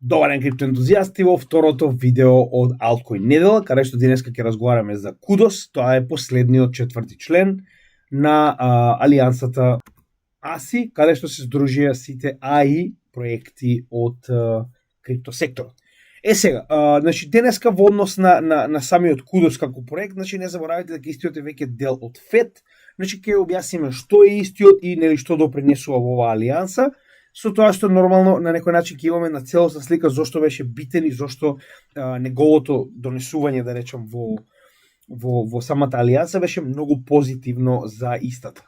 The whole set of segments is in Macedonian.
Добар ден, криптоентузијасти, во второто видео од Altcoin недела, каде што денеска ќе разговараме за Kudos. Тоа е последниот четврти член на алијансата ASI, каде што се здружија сите AI проекти од криптосекторот. Сега, значи денеска во однос на самиот Kudos како проект, значи не заборавајте дека истиот е веќе дел од FED. Значи ќе објасниме што е истиот и нели што допринесува во оваа алијанса, со тоа што нормално на некој начин ќе имаме на целосна слика зошто беше битен и зошто неговото донесување, да речем, во самата алијанса беше многу позитивно за истата.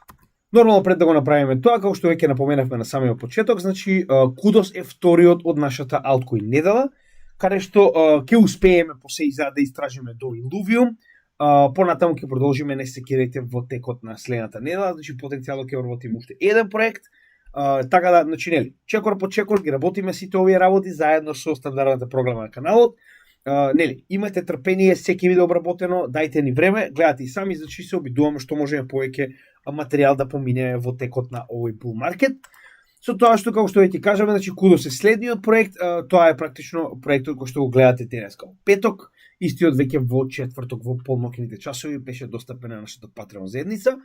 Нормално пред да го направиме тоа, како што веќе напоменавме на самиот почеток, значи Kudos е вториот од нашата Altcoin недела, каде што ќе успееме по се да истражиме до Illuvium. Понатаму ќе продолжиме, не се кирете во текот на следната недела, значи потенцијално ќе вработиме уште еден проект. Така да, значи, нели, чекор по чекор ги работиме сите овие работи заедно со стандардната програма на каналот. Нели, имате трпение, секи видео обработено, дајте ни време, гледате и сами, значи се обидуваме што можеме повеќе материјал да поминеме во текот на овој bull market. Со тоа што, како што веќе кажаме, значи Kudos е следниот проект, тоа е практично проектот кој што го гледате денеска во петок, истиот веќе во четврток во полноќните часови беше достапен на нашата Patreon заедница.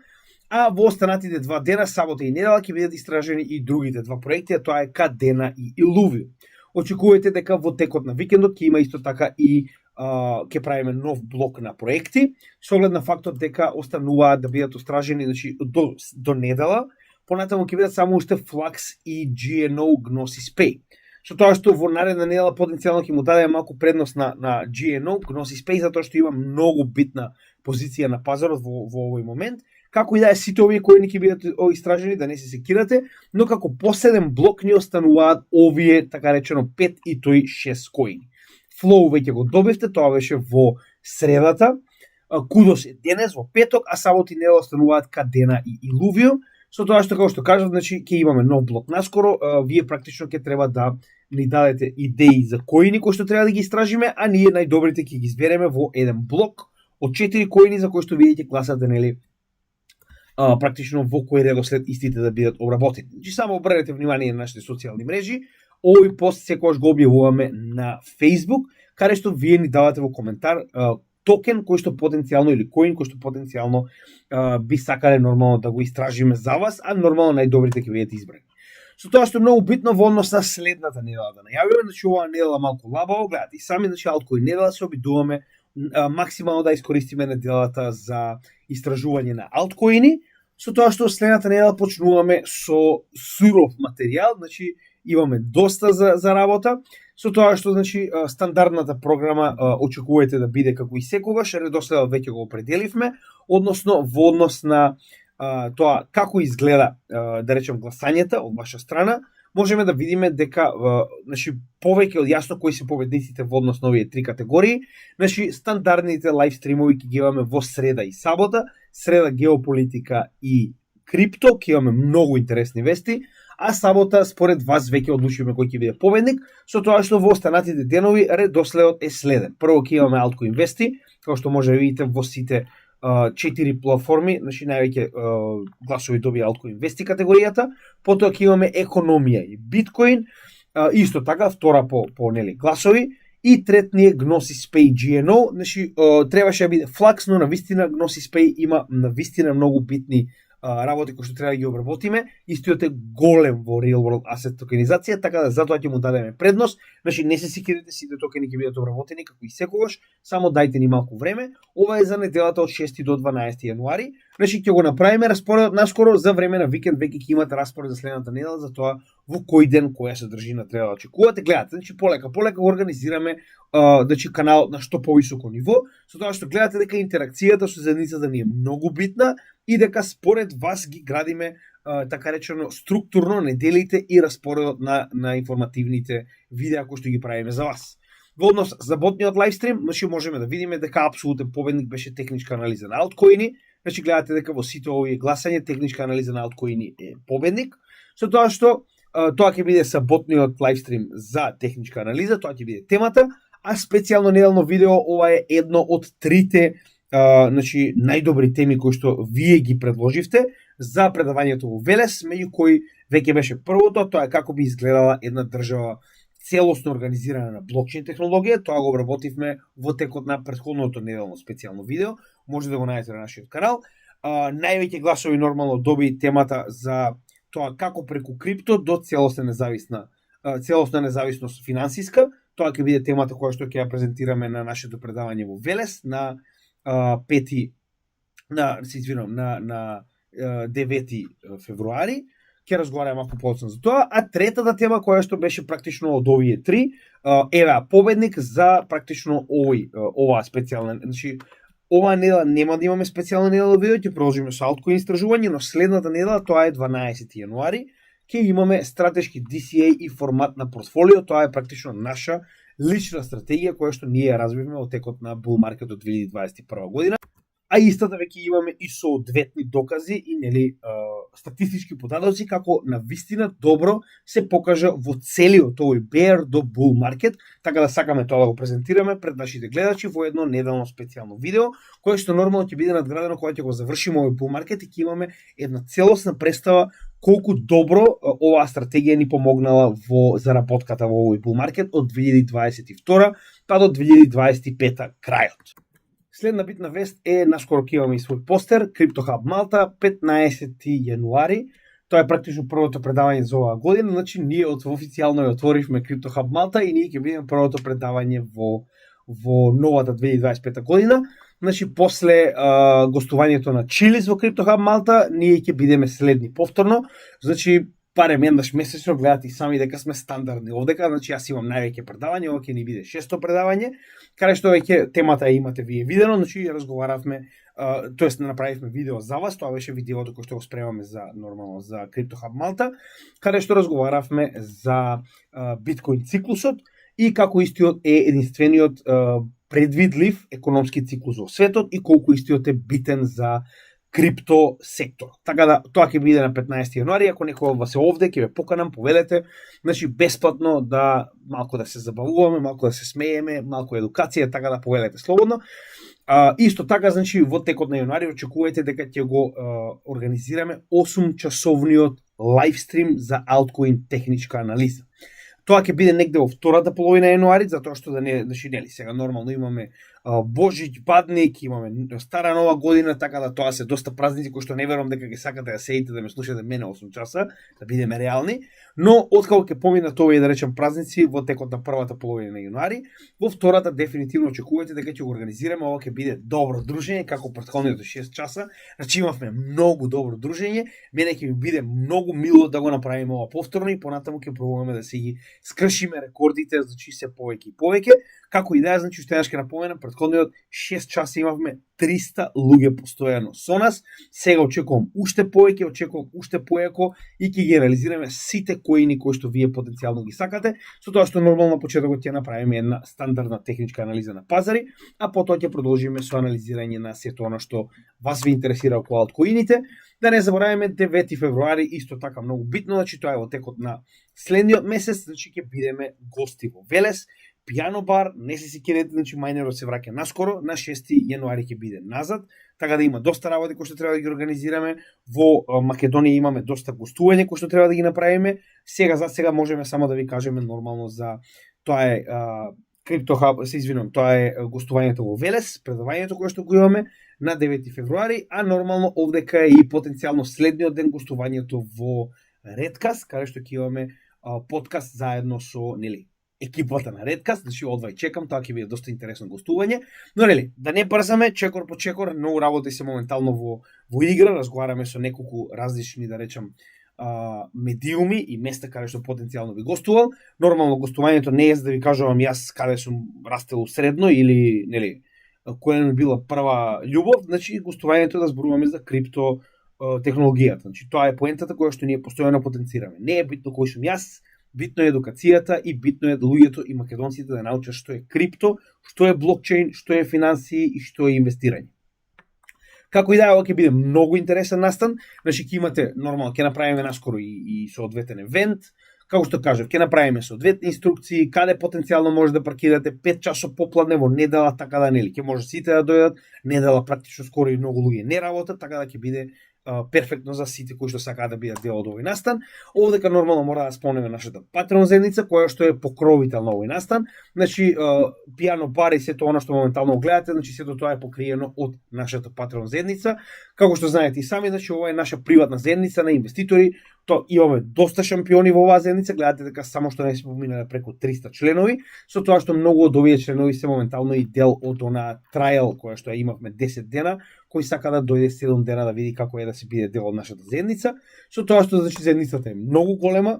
А во останатите два дена, сабота и недела, ќе бидат истражени и другите два проекти, а тоа е Kadena и Illuvium. Очекувате дека во текот на викендот ќе има исто така и ќе правиме нов блок на проекти, со оглед на фактот дека остануваат да бидат истражени, значи до недела. Понатаму ќе бидат само уште Flux и GNO Gnosis Pay. Со тоа што во наредна недела потенцијално ќе му даде малку предност на GNO Gnosis Pay, затоа што има многу битна позиција на пазарот во овој момент. Како и да е, сите овие коини ќе бидат истражени, да не се секирате, но како последен блок ни остануваат овие, така речено, 5 и тој 6 коини. Flow веќе го добивте, тоа беше во средата, Kudos е денес во петок, а сабота и недела остануваат Kadena и Illuvium. Со тоа што, како што кажав, значи ќе имаме нов блок наскоро, вие практично ќе треба да ни дадете идеи за коини кои што треба да ги истражиме, а ние најдобрите ќе ги избереме во еден блок од 4 коини за кои што вие ќе класате, нели, практично во кој редослед истите да бидат обработени. Значи само обрнете внимание на нашите социјални мрежи. Овој пост секогаш го објавуваме на Facebook, каде што вие ни давате во коментар токен кој што потенцијално или коин кој што потенцијално би сакале нормално да го истражиме за вас, а нормално најдобрите ќе бидат избрани. Со тоа што е многу битно во однос на следната недела да најавиме, значи оваа недела малку лабаво, гледате и сами, значи Altcoin недела се обидуваме максимално да искористиме неделата за истражување на алткоини, со тоа што следната недела почнуваме со суров материјал, значи имаме доста за работа, со тоа што, значи, стандардната програма очекувате да биде како и секогаш, редоследот веќе го определивме, односно во однос на тоа како изгледа, да речем, гласањето од ваша страна, можеме да видиме дека значи повеќе од јасно кои се победниците во однос на овие три категории. Значи стандардните лайв стримови ќе ги имаме во среда и сабота, среда геополитика и крипто, ќе имаме многу интересни вести, а сабота според вас веќе одлучиме кој ќе биде победник, со тоа што во останатите денови редоследот е следен. Прво ќе имаме Altcoin вести, како што може да видите во сите 4 платформи, значи највеќе гласови добија Altcoin вести категоријата, потоа ќе имаме економија и биткоин, исто така втора по нели гласови, и трет ни е Gnosis Pay GNO, значи требаше да биде Flux, но навистина Gnosis Pay има навистина многу битни работи кои што треба да ги обработиме. Истиот е голем во real world asset токенизација, така да затоа ќе му дадеме предност. Значи не се секирете, сите токени ќе бидат обработени како и секогаш, само дајте ни малку време. Ова е за неделата од 6 до 12 јануари. Значи ќе го направиме распоредот наскоро, за време на викенд веќе ќе имате распоред за следната недела, за тоа во кој ден која содржина треба да очекувате. Гледате, значи полека го организираме значи каналот на што повисоко ниво, со тоа што гледате дека интеракцијата со заедницата ни е многу битна и дека според вас ги градиме така речено структурно неделите и распоредот на информативните видеа кои што ги правиме за вас. Во однос за ботниот лайвстрим, значи можеме да видиме дека апсолутен победник беше техничка анализа на алткоини. Значи гледате дека во сите овие гласање техничка анализа на алткоини е победник, со тоа што тоа ќе биде саботниот лайвстрим за техничка анализа, тоа ќе биде темата, а специјално неделно видео, ова е едно од трите значи најдобри теми кои што вие ги предложивте за предавањето во Велес, меѓу кои веќе беше првото, тоа е како би изгледала една држава целосно организиране на блокчейн технологија. Тоа го обработивме во текот на претходното неделно специјално видео. Може да го најдете на нашиот канал. Највеќе гласови нормално доби темата за тоа како преку крипто до целосна независност финансиска. Тоа ќе биде темата која што ќе ја презентираме на нашето предавање во Велес на 9 февруари. Ќе разговараме малку подоцна за тоа, а третата тема која што беше практично од овие три, еве победник за практично оваа специјална, значи оваа недела нема да имаме специјално недела видео, ќе продолжиме со алткоин истражување, но следната недела, тоа е 12 јануари, ќе имаме стратешки DCA и формат на портфолио. Тоа е практично наша лична стратегија која што ние ја развивме во текот на bull market од 2021 година. А истата веќе имаме и соодветни докази и статистички податоци како на вистина добро се покажа во целиот овој bear до bull market, така да сакаме тоа да го презентираме пред нашите гледачи во едно неделно специјално видео, кое што нормално ќе биде надградено кога ќе го завршиме овој bull market и ќе имаме една целосна представа колку добро оваа стратегија ни помогнала во заработката во овој bull market од 2022 па до 2025 крајот. Следна битна вест е наскоро ќе имаме и свој постер, Crypto Hub Malta, 15 јануари. Тоа е практично првото предавање за оваа година, значи ние официјално ја отворивме Crypto Hub Malta и ние ќе бидеме првото предавање во новата 2025 година. Значи после гостувањето на Чилис во Crypto Hub Malta, ние ќе бидеме следни повторно. Значи барем еднаш месечно, гледате и сами дека сме стандардни овдека, значи јас имам највеќе предавање, ова ќе ни биде 600 предавање, каде што веќе темата ја имате вие видено, значи ја разговаравме, тоест направивме видео за вас, тоа беше видеото кој што го спремаме за нормално за Crypto Hub Malta, каде што разговаравме за биткоин циклусот и како истиот е единствениот предвидлив економски циклус во светот и колку истиот е битен за крипто сектор. Така да тоа ќе биде на 15 јануари, ако некој од вас е овде, ќе ве поканам, повелете, значи бесплатно да малку да се забавуваме, малку да се смееме, малку едукација, така да повелете слободно. Исто така, значи во текот на јануари очекувајте дека ќе го организираме 8-часовниот лайвстрим за алткоин техничка анализа. Тоа ќе биде негде во втората половина јануари, затоа што да не, значи нели, сега нормално имаме Божиќ, Бадник, имаме Стара Нова година, така да тоа се доста празници кои што не верувам дека ги сакате да седите да ме слушате мене 8 часа, да бидеме реални, но откако ќе поминат овие да речем празници во текот на првата половина на јануари, во втората дефинитивно очекувате дека ќе го организираме, ова ќе биде добро дружење како претходните 6 часа. Значи имавме многу добро дружење, мене ќе ми биде многу мило да го направиме ова повторно и понатаму ќе пробуваме да се ги скршиме рекордите, значи се повеќе и повеќе. Како идеја, значи уште еднаш ќе напоменам, претходниот 6 часа имавме 300 луѓе постојано со нас. Сега очекувам уште повеќе, очекувам уште поеко и ќе ги реализираме сите коини кои што вие потенцијално ги сакате, со тоа што нормално на почетокот ќе направиме една стандардна техничка анализа на пазари, а потоа ќе продолжиме со анализирање на сето она што вас ви интересира околу алткоините. Да не забораваме 9 февруари, исто така многу битно, значи тоа е во текот на следниот месец, значи ќе бидеме гости во Велес, пијано бар, не се сикирете, значи мајнерот се враќа наскоро, на 6 јануари ќе биде назад, така да има доста работи кои што треба да ги организираме. Во Македонија имаме доста гостување кои што треба да ги направиме. За сега можеме само да ви кажеме нормално за тоа е Crypto Hub, се извинувам, тоа е гостувањето во Велес, предавањето кое што го имаме на 9 февруари, а нормално овдека е и потенцијално следниот ден гостувањето во Redcast, каде што ќе имаме подкаст заедно со екипата на Redcast, значи одвај чекам, тоа ќе биде доста интересно гостување. Но да не брзаме, чекор по чекор, многу работи се моментално во игра, разговараме со неколку различни, да речам, медиуми и места каде што потенцијално би гостувал. Нормално гостувањето не е за да ви кажувам јас каде сум растел средно или која ми била прва љубов, значи гостувањето да зборуваме за крипто технологијата. Значи тоа е поентата која што ние постојано потенцираме. Не е битно кој сум јас, битно е едукацијата и битно е луѓето и македонците да научат што е крипто, што е блокчейн, што е финансии и што е инвестирање. Како и да е, ова ќе биде многу интересен настан, значи ќе имате, нормално, ќе направиме наскоро и соодветен евент, како што кажав, ќе направиме соодветни инструкции, каде потенцијално може да паркирате 5 часот попладне во недела, така да ќе може сите да дојдат, недела практично скоро и многу луѓе не работат, така да ќе биде перфектно за сите кои што сакаат да бидат дел од овој настан. Овдека нормално мора да спомнеме нашата Patreon заедница која што е покровител на овој настан. Значи пијано бари, сето она што моментално гледате, значи сето тоа е покриено од нашата Patreon заедница. Како што знаете и сами, значи ова е наша приватна заедница на инвеститори. То имаме доста шампиони во оваа заедница, гледате дека само што не се поминале преку 300 членови, со тоа што многу од овие членови се моментално и дел од онаа трајал која што имавме 10 дена, кој сака да дојде 7 дена да види како е да се биде дел од нашата заедница, со тоа што значи заедницата е многу голема,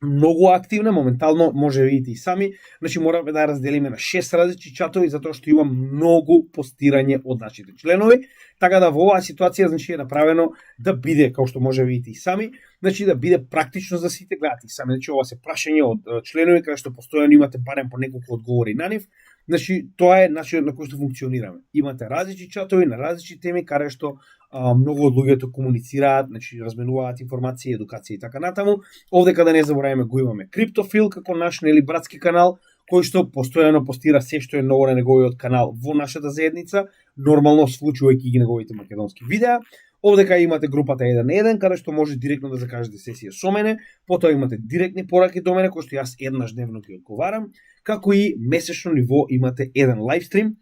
многу активна, моментално може да видите и сами, значи мораме да разделиме на 6 различни чатови затоа што има многу постирање од нашите членови, така да во оваа ситуација значи е направено да биде, како што може да видите и сами, значи да биде практично за сите, гледате и сами, значи ова се прашање од членови каде што постојано имате барем по неколку одговори на нив. Значи, тоа е начинот на кој што функционираме. Имате различни чатови на различни теми, каде што многу од луѓето комуницираат, значи разменуваат информации, едукација и така натаму. Овдека да не забораваме го имаме Криптофил како наш нели братски канал, кој што постојано постира се што е ново на неговиот канал во нашата заедница, нормално случувајќи ги неговите македонски видеа. Овдека имате групата 1 на 1, каде што може директно да закажете сесија со мене, потоа имате директни пораки до мене, кои што јас еднаш дневно ги одговарам, како и месечно ниво имате еден лайвстрим,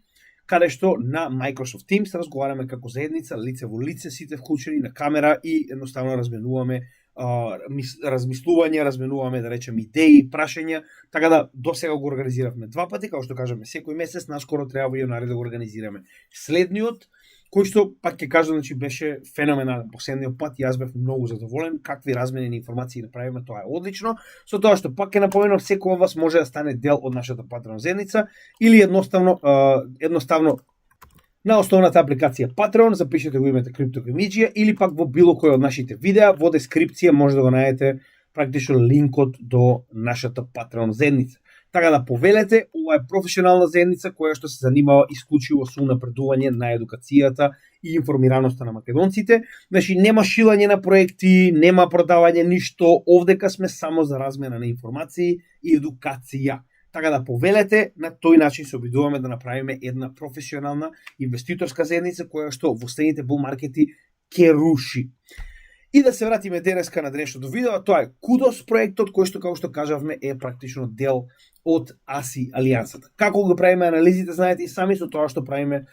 каде што на Microsoft Teams разговараме како заедница, лице во лице, сите вклучени на камера и едноставно разменуваме размислување, разменуваме, да речем, идеи, прашања, така да до сега го организиравме 2 пати, како што кажаме, секој месец, наскоро треба во јануари да го организираме следниот, кој што, пак ќе кажам, значи беше феноменален последниот пат, јас бев многу задоволен, какви разменени информации направиме, тоа е одлично, со тоа што пак ќе напоменам, секој од вас може да стане дел од нашата Patreon заедница или едноставно на основната апликација Patreon, запишете го името Криптокемиџија или пак во било кој од нашите видеа, во дескрипција може да го најдете практично линкот до нашата Patreon заедница. Така да повелете, ова е професионална заедница која што се занимава исклучиво со унапредување на едукацијата и информираноста на македонците. Значи нема шилање на проекти, нема продавање ништо, овдека сме само за размена на информации и едукација. Така да повелете, на тој начин се обидуваме да направиме една професионална инвеститорска заедница која што во следните бул маркети ќе руши. И да се вратиме денеска на денешното видео, тоа е Kudos проектот кој што, како што кажавме, е практично дел од ASI алијансата. Како го правиме анализите, знаете и сами, со тоа што правиме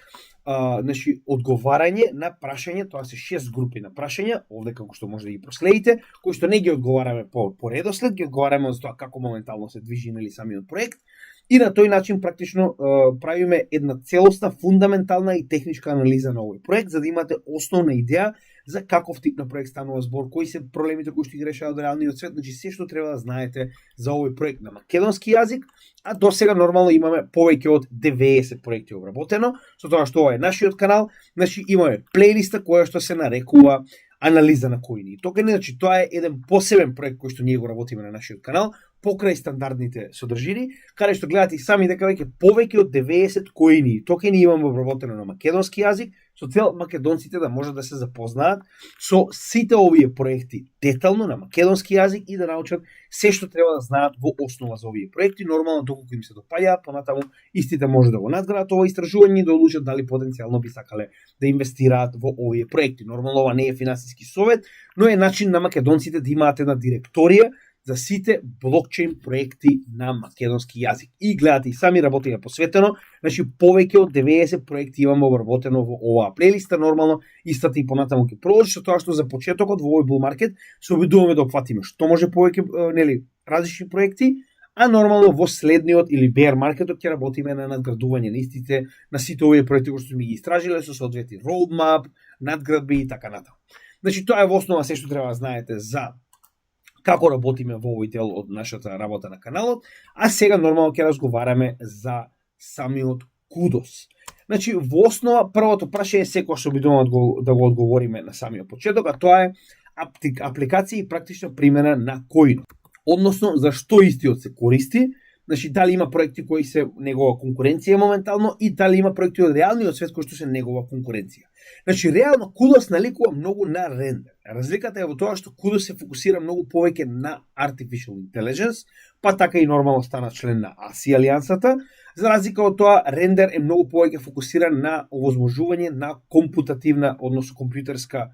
значи, одговарање на прашање, тоа се 6 групи на прашања, овде како што може да ги проследите, кои што не ги одговараме по редослед, ги одговараме за тоа како моментално се движи нели самиот проект. И на тој начин практично правиме една целосна, фундаментална и техничка анализа на овој проект, за да имате основна идеја за каков тип на проект станува збор, кои се проблемите кои што ги решаваат реалниот свет, значи се што треба да знаете за овој проект на македонски јазик, а до сега нормално имаме повеќе од 90 проекти обработено, со тоа што ова е нашиот канал, значи имаме плейлиста која што се нарекува анализа на коини и токени, значи тоа е еден посебен проект кој што ние го работиме на нашиот канал, покрај стандардните содржини, каде што гледате и сами дека веќе повеќе од 90 коини и токени имаме обработено на македонски јазик, со цел македонците да можат да се запознаат со сите овие проекти детално на македонски јазик и да научат се што треба да знаат во основа за овие проекти. Нормално доколку им се допаѓаат, понатаму истите може да го надградат ова истражување и да одлучат дали потенцијално би сакале да инвестираат во овие проекти. Нормално ова не е финансиски совет, но е начин на македонците да имаат една директорија за сите блокчейн проекти на македонски јазик. И гледате и сами работиме посветено, значи повеќе од 90 проекти имаме обработено во оваа плейлиста, нормално истата и понатаму ќе продолжи, со тоа што за почетокот во овој bull market се обидуваме да опфатиме што може повеќе нели различни проекти, а нормално во следниот или bear marketот ќе работиме на надградување на истите, на сите овие проекти кои што сме ги истражиле со соодветни roadmap, надградби и така натаму. Значи тоа е во основа се што треба да знаете за како работиме во овој дел од нашата работа на каналот, а сега нормално ќе разговараме за самиот Kudos. Значи, во основа, првото прашање секој што бидуваме да го одговориме на самиот почеток, а тоа е апликација и практична примена на коинот. Односно, зашто истиот се користи, Значи, дали има проекти кои се негова конкуренција моментално и дали има проекти од реалниот свет кои што се негова конкуренција. Значи, реално Kudos наликува многу на рендер. Разликата е во тоа што Kudos се фокусира многу повеќе на Artificial Intelligence, па така и нормално стана член на ASI алијансата. За разлика од тоа, рендер е многу повеќе фокусиран на овозможување на компутативна, односно компјутерска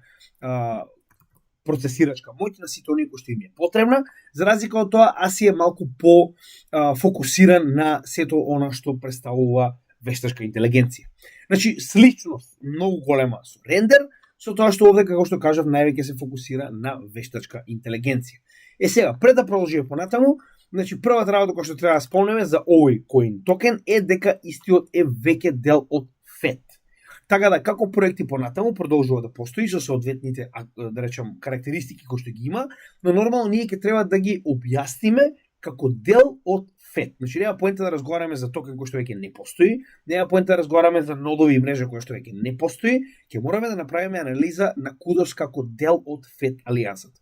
процесирачка моќ на сите оние кои што им е потребна. За разлика од тоа, ASI е малку по фокусиран на сето она што представува вештачка интелигенција. Значи, сличност многу голема со рендер, со тоа што овде, како што кажав, највеќе се фокусира на вештачка интелигенција. Сега, пред да продолжиме понатаму, значи првата работа која што треба да спомнеме за овој коин токен е дека истиот е веќе дел од FET. Така да, како проекти понатаму продолжува да постои со соодветните, да речем, карактеристики кои што ги има, но нормално ние ќе треба да ги објасниме како дел од FET. Значи, нема поента да разговараме за токен кој што веќе не постои, нема поента да разговараме за нодови и мрежа кои што веќе не постои, ќе мораме да направиме анализа на Kudos како дел од FET алијансата.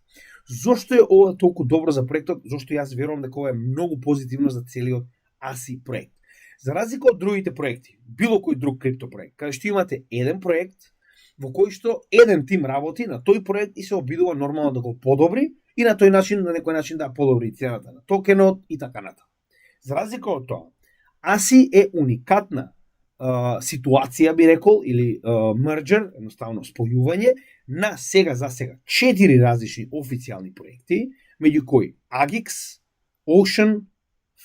Зошто е ова толку добро за проектот? Зошто јас верувам дека ова е многу позитивно за целиот ASI проект? За разлика од другите проекти, било кој друг криптопроект, каде што имате еден проект во кој што еден тим работи на тој проект и се обидува нормално да го подобри и на тој начин, на некој начин да подобри цената на токенот и така натаму. За разлика од тоа, ASI е уникатна ситуација, би рекол, или мерџер, едноставно спојување на сега за сега 4 различни официјални проекти, меѓу кои AGIX, Ocean,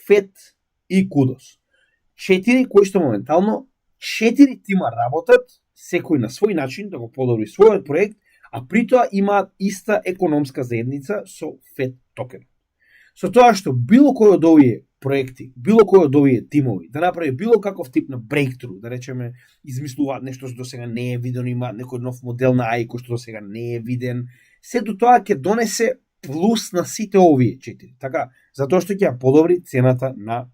FET и Kudos. 4 кои што моментално 4 тима работат, секој на свој начин да го подобри својот проект, а при тоа имаат иста економска заедница со FET токен. Со тоа што било кој од овие проекти, било кој од овие тимови да направи било каков тип на breakthrough, да речеме, измислуваат нешто што досега не е видено, има некој нов модел на AI кој што досега не е виден, сето тоа ќе донесе плюс на сите овие 4. Така, затоа што ќе ја подобри цената на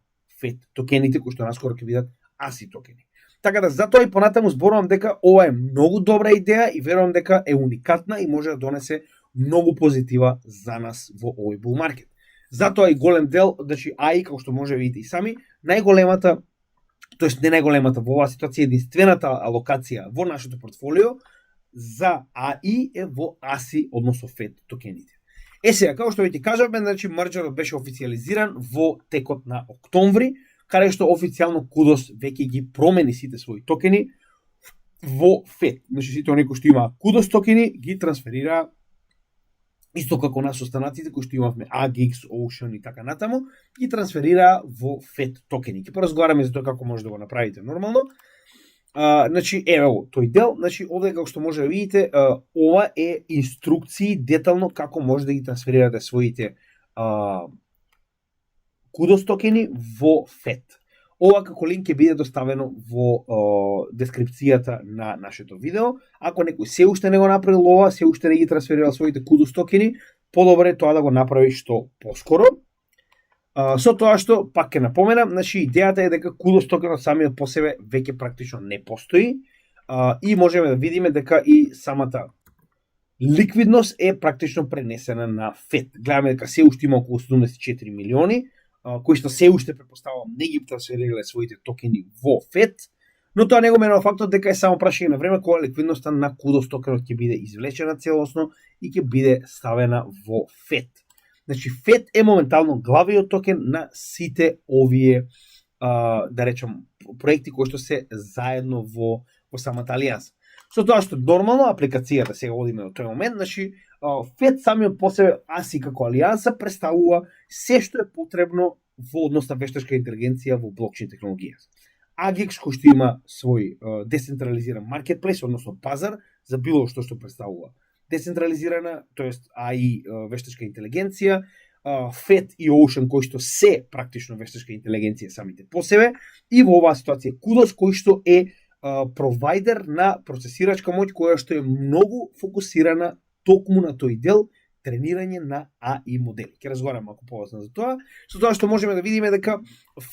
FET токените кои што наскоро ќе бидат ASI токени. Така да, затоа и понатаму зборувам дека ова е многу добра идеја и верувам дека е уникатна и може да донесе многу позитива за нас во овој bull market. Затоа и голем дел, значи AI, како што може да видите и сами, најголемата, тоест не најголемата во оваа ситуација, единствената алокација во нашето портфолио за AI е во ASI, односно FET токените. Сега, како што веќе кажавме, значи мерџерот беше официјализиран во текот на октомври, каде што официјално Kudos веќе ги промени сите своји токени во FET. Значи сите оние кои што имаат Kudos токени ги трансферира исто како нас останатите кои што имавме AGIX, Ocean и така натаму, ги трансферира во FET токени. Ќе поразговараме за тоа како може да го направите нормално. Значи, ево, тој дел, значи, овде како што може да видите, ова е инструкции детално како може да ги трансферирате своите Kudos токени во FET. Ова како линк ќе биде доставено во дескрипцијата на нашето видео. Ако некој се уште не го направил ова, се уште не ги трансферирал своите Kudos токени, подобро е тоа да го направи што поскоро. Со тоа што, пак ќе напоменам, значи идејата е дека Kudos токенот самиот по себе веќе практично не постои и можеме да видиме дека и самата ликвидност е практично пренесена на FET. Гледаме дека се уште има околу 74 милиони, кои што се уште претпоставувам не ги трансферирале своите токени во FET, но тоа не го менува фактот дека е само прашање на време кога ликвидноста на Kudos токенот ќе биде извлечена целосно и ќе биде ставена во FET. Значи, FET е моментално главиот токен на сите овие, да речем, проекти кои што се заедно во самата алијанса. Со тоа што нормално апликацијата сега одиме до тој момент, значи, FET самиот по себе ASI како алијанса представува се што е потребно во однос на вештачка интелигенција во блокчейн технологија. AGIX кој што има свој децентрализиран маркетплейс, односно пазар за било што представува децентрализирана, тоест AI вештачка интелигенција, FET и Ocean кои што се практично вештачка интелигенција самите по себе, и во оваа ситуација Kudos кој што е провайдер на процесирачка моќ која што е многу фокусирана токму на тој дел тренирање на AI модели. Ќе разговараме малку повеќе за тоа, со тоа што можеме да видиме дека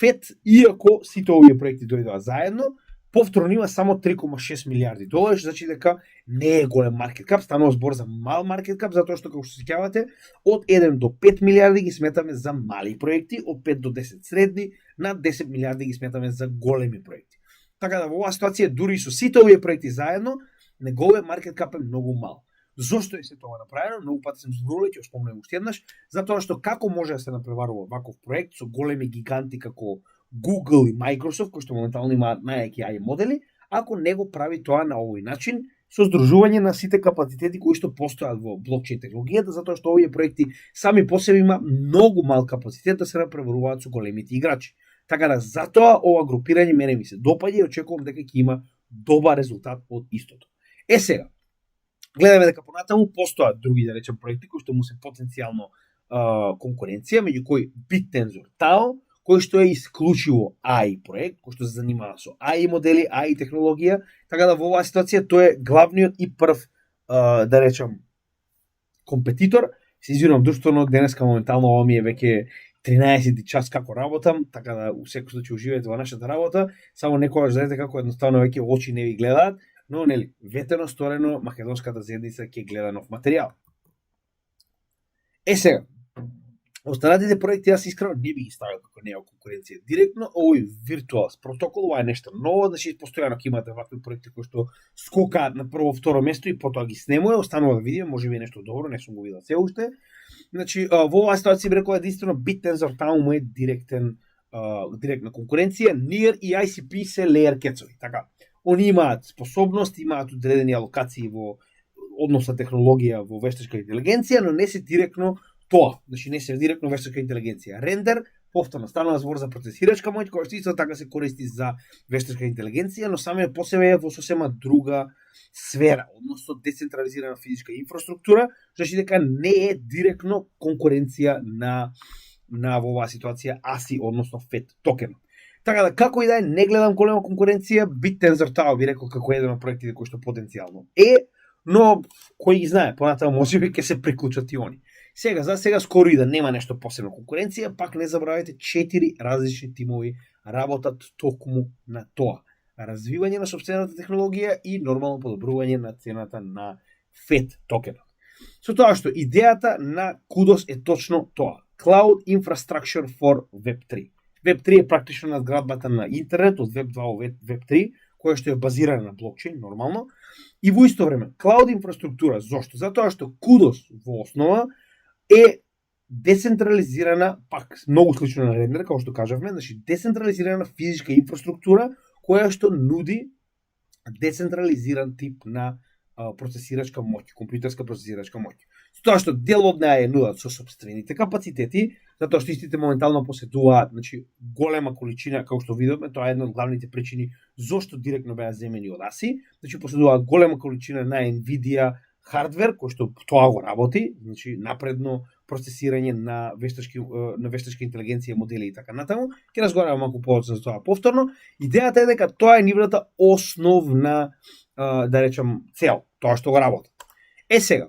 FET, иако сите овие проекти дојдоа заедно, Повторно има само 3,6 милиарди долари, што значи дека не е голем маркет кап, станува збор за мал маркет кап, затоа што како што се сеќавате, од 1 до 5 милиарди ги сметаме за мали проекти, од 5 до 10 средни, над 10 милиарди ги сметаме за големи проекти. Така да во оваа ситуација дури со сите овие проекти заедно, неговиот маркет кап е многу мал. Зошто е се тоа направено? Многу пати сум зборувал, ќе го спомнам уште еднаш, затоа што како може да се напреварува ваков проект со големи гиганти како Google и Microsoft, кои што моментално имаат најаки AI модели, ако не го прави тоа на овој начин, со здружување на сите капацитети кои што постојат во блокчейн технологијата, затоа што овие проекти сами по себе има многу мал капацитет да се напреваруваат со големите играчи. Така да затоа ова групирање мене ми се допаѓа и очекувам дека ќе има добар резултат од истото. Сега, гледаме дека понатаму постојат други, да речем, проекти кои што му се потенцијално конкуренција, меѓу кои BitTensor DAO, кој што е исклучиво AI проект, кој што се занимава со AI модели, AI технологија, така да во оваа ситуација тој е главниот и прв, да речем, компетитор. Се извинувам друштвено, денеска моментално ова ми е веќе 13 час како работам, така да у секој случај уживајте во нашата работа, само некогаш знаете како едноставно веќе очи не ви гледаат, но нели, ветено сторено, македонската заедница ќе гледа нов материјал. Сега, останатите проекти јас искрено не би ги ставил како неа конкуренција директно, овој Virtuals протокол, ова е нешто ново, значи постојано ќе имате вакви проекти кои што скокаат на прво, второ место и потоа ги снемува, останува да видиме, можеби е нешто добро, не сум го видел се уште. Значи, во оваа ситуација би рекол единствено BitTensor таму му е директна конкуренција, NEAR и ICP се layer кецови, така. Они имаат способност, имаат одредени алокации во односна технологија во вештачка интелигенција, но не се директно тоа, значи не се директно вештачка интелигенција. Рендер, повторно станува збор за процесирачка моќ, која што исто така се користи за вештачка интелигенција, но самиот по себе е во сосема друга сфера, односно децентрализирана физичка инфраструктура, значи дека не е директно конкуренција на во оваа ситуација ASI, односно FET токен. Така да, како и да е, не гледам голема конкуренција, BitTensor DAO би рекол како еден од проектите кои што потенцијално е, но кој ги знае, понатаму можеби ќе се приклучат и они. Сега, за сега скоро и да нема нешто посебна конкуренција, пак не забравяйте 4 различни тимови работат токму на тоа. Развивање на сопствената технологија и нормално подобрување на цената на FET токенот. Со тоа што идејата на Kudos е точно тоа. Cloud Infrastructure for Web3. Web3 е практично надградбата на интернет од Web2 во Web3, која што е базирана на блокчейн, нормално. И во исто време, Cloud инфраструктура, зошто? Затоа што Kudos во основа е децентрализирана, пак многу слично на рендер, како што кажавме, значи децентрализирана физичка инфраструктура која што нуди децентрализиран тип на процесирачка моќ, компјутерска процесирачка моќ. Тоа што дел од неа е нудат со сопствените капацитети, затоа што истите моментално поседуваат, значи голема количина, како што видовме, тоа е една од главните причини зошто директно беа земени од ASI, значи поседуваат голема количина на Nvidia хардвер кој што тоа го работи, значи напредно процесирање на вештачка интелигенција, модели и така натаму. Ќе разговараме малку повеќе за тоа повторно. Идејата е дека тоа е нивната основна, да речем, цел, тоа што го работат. Сега,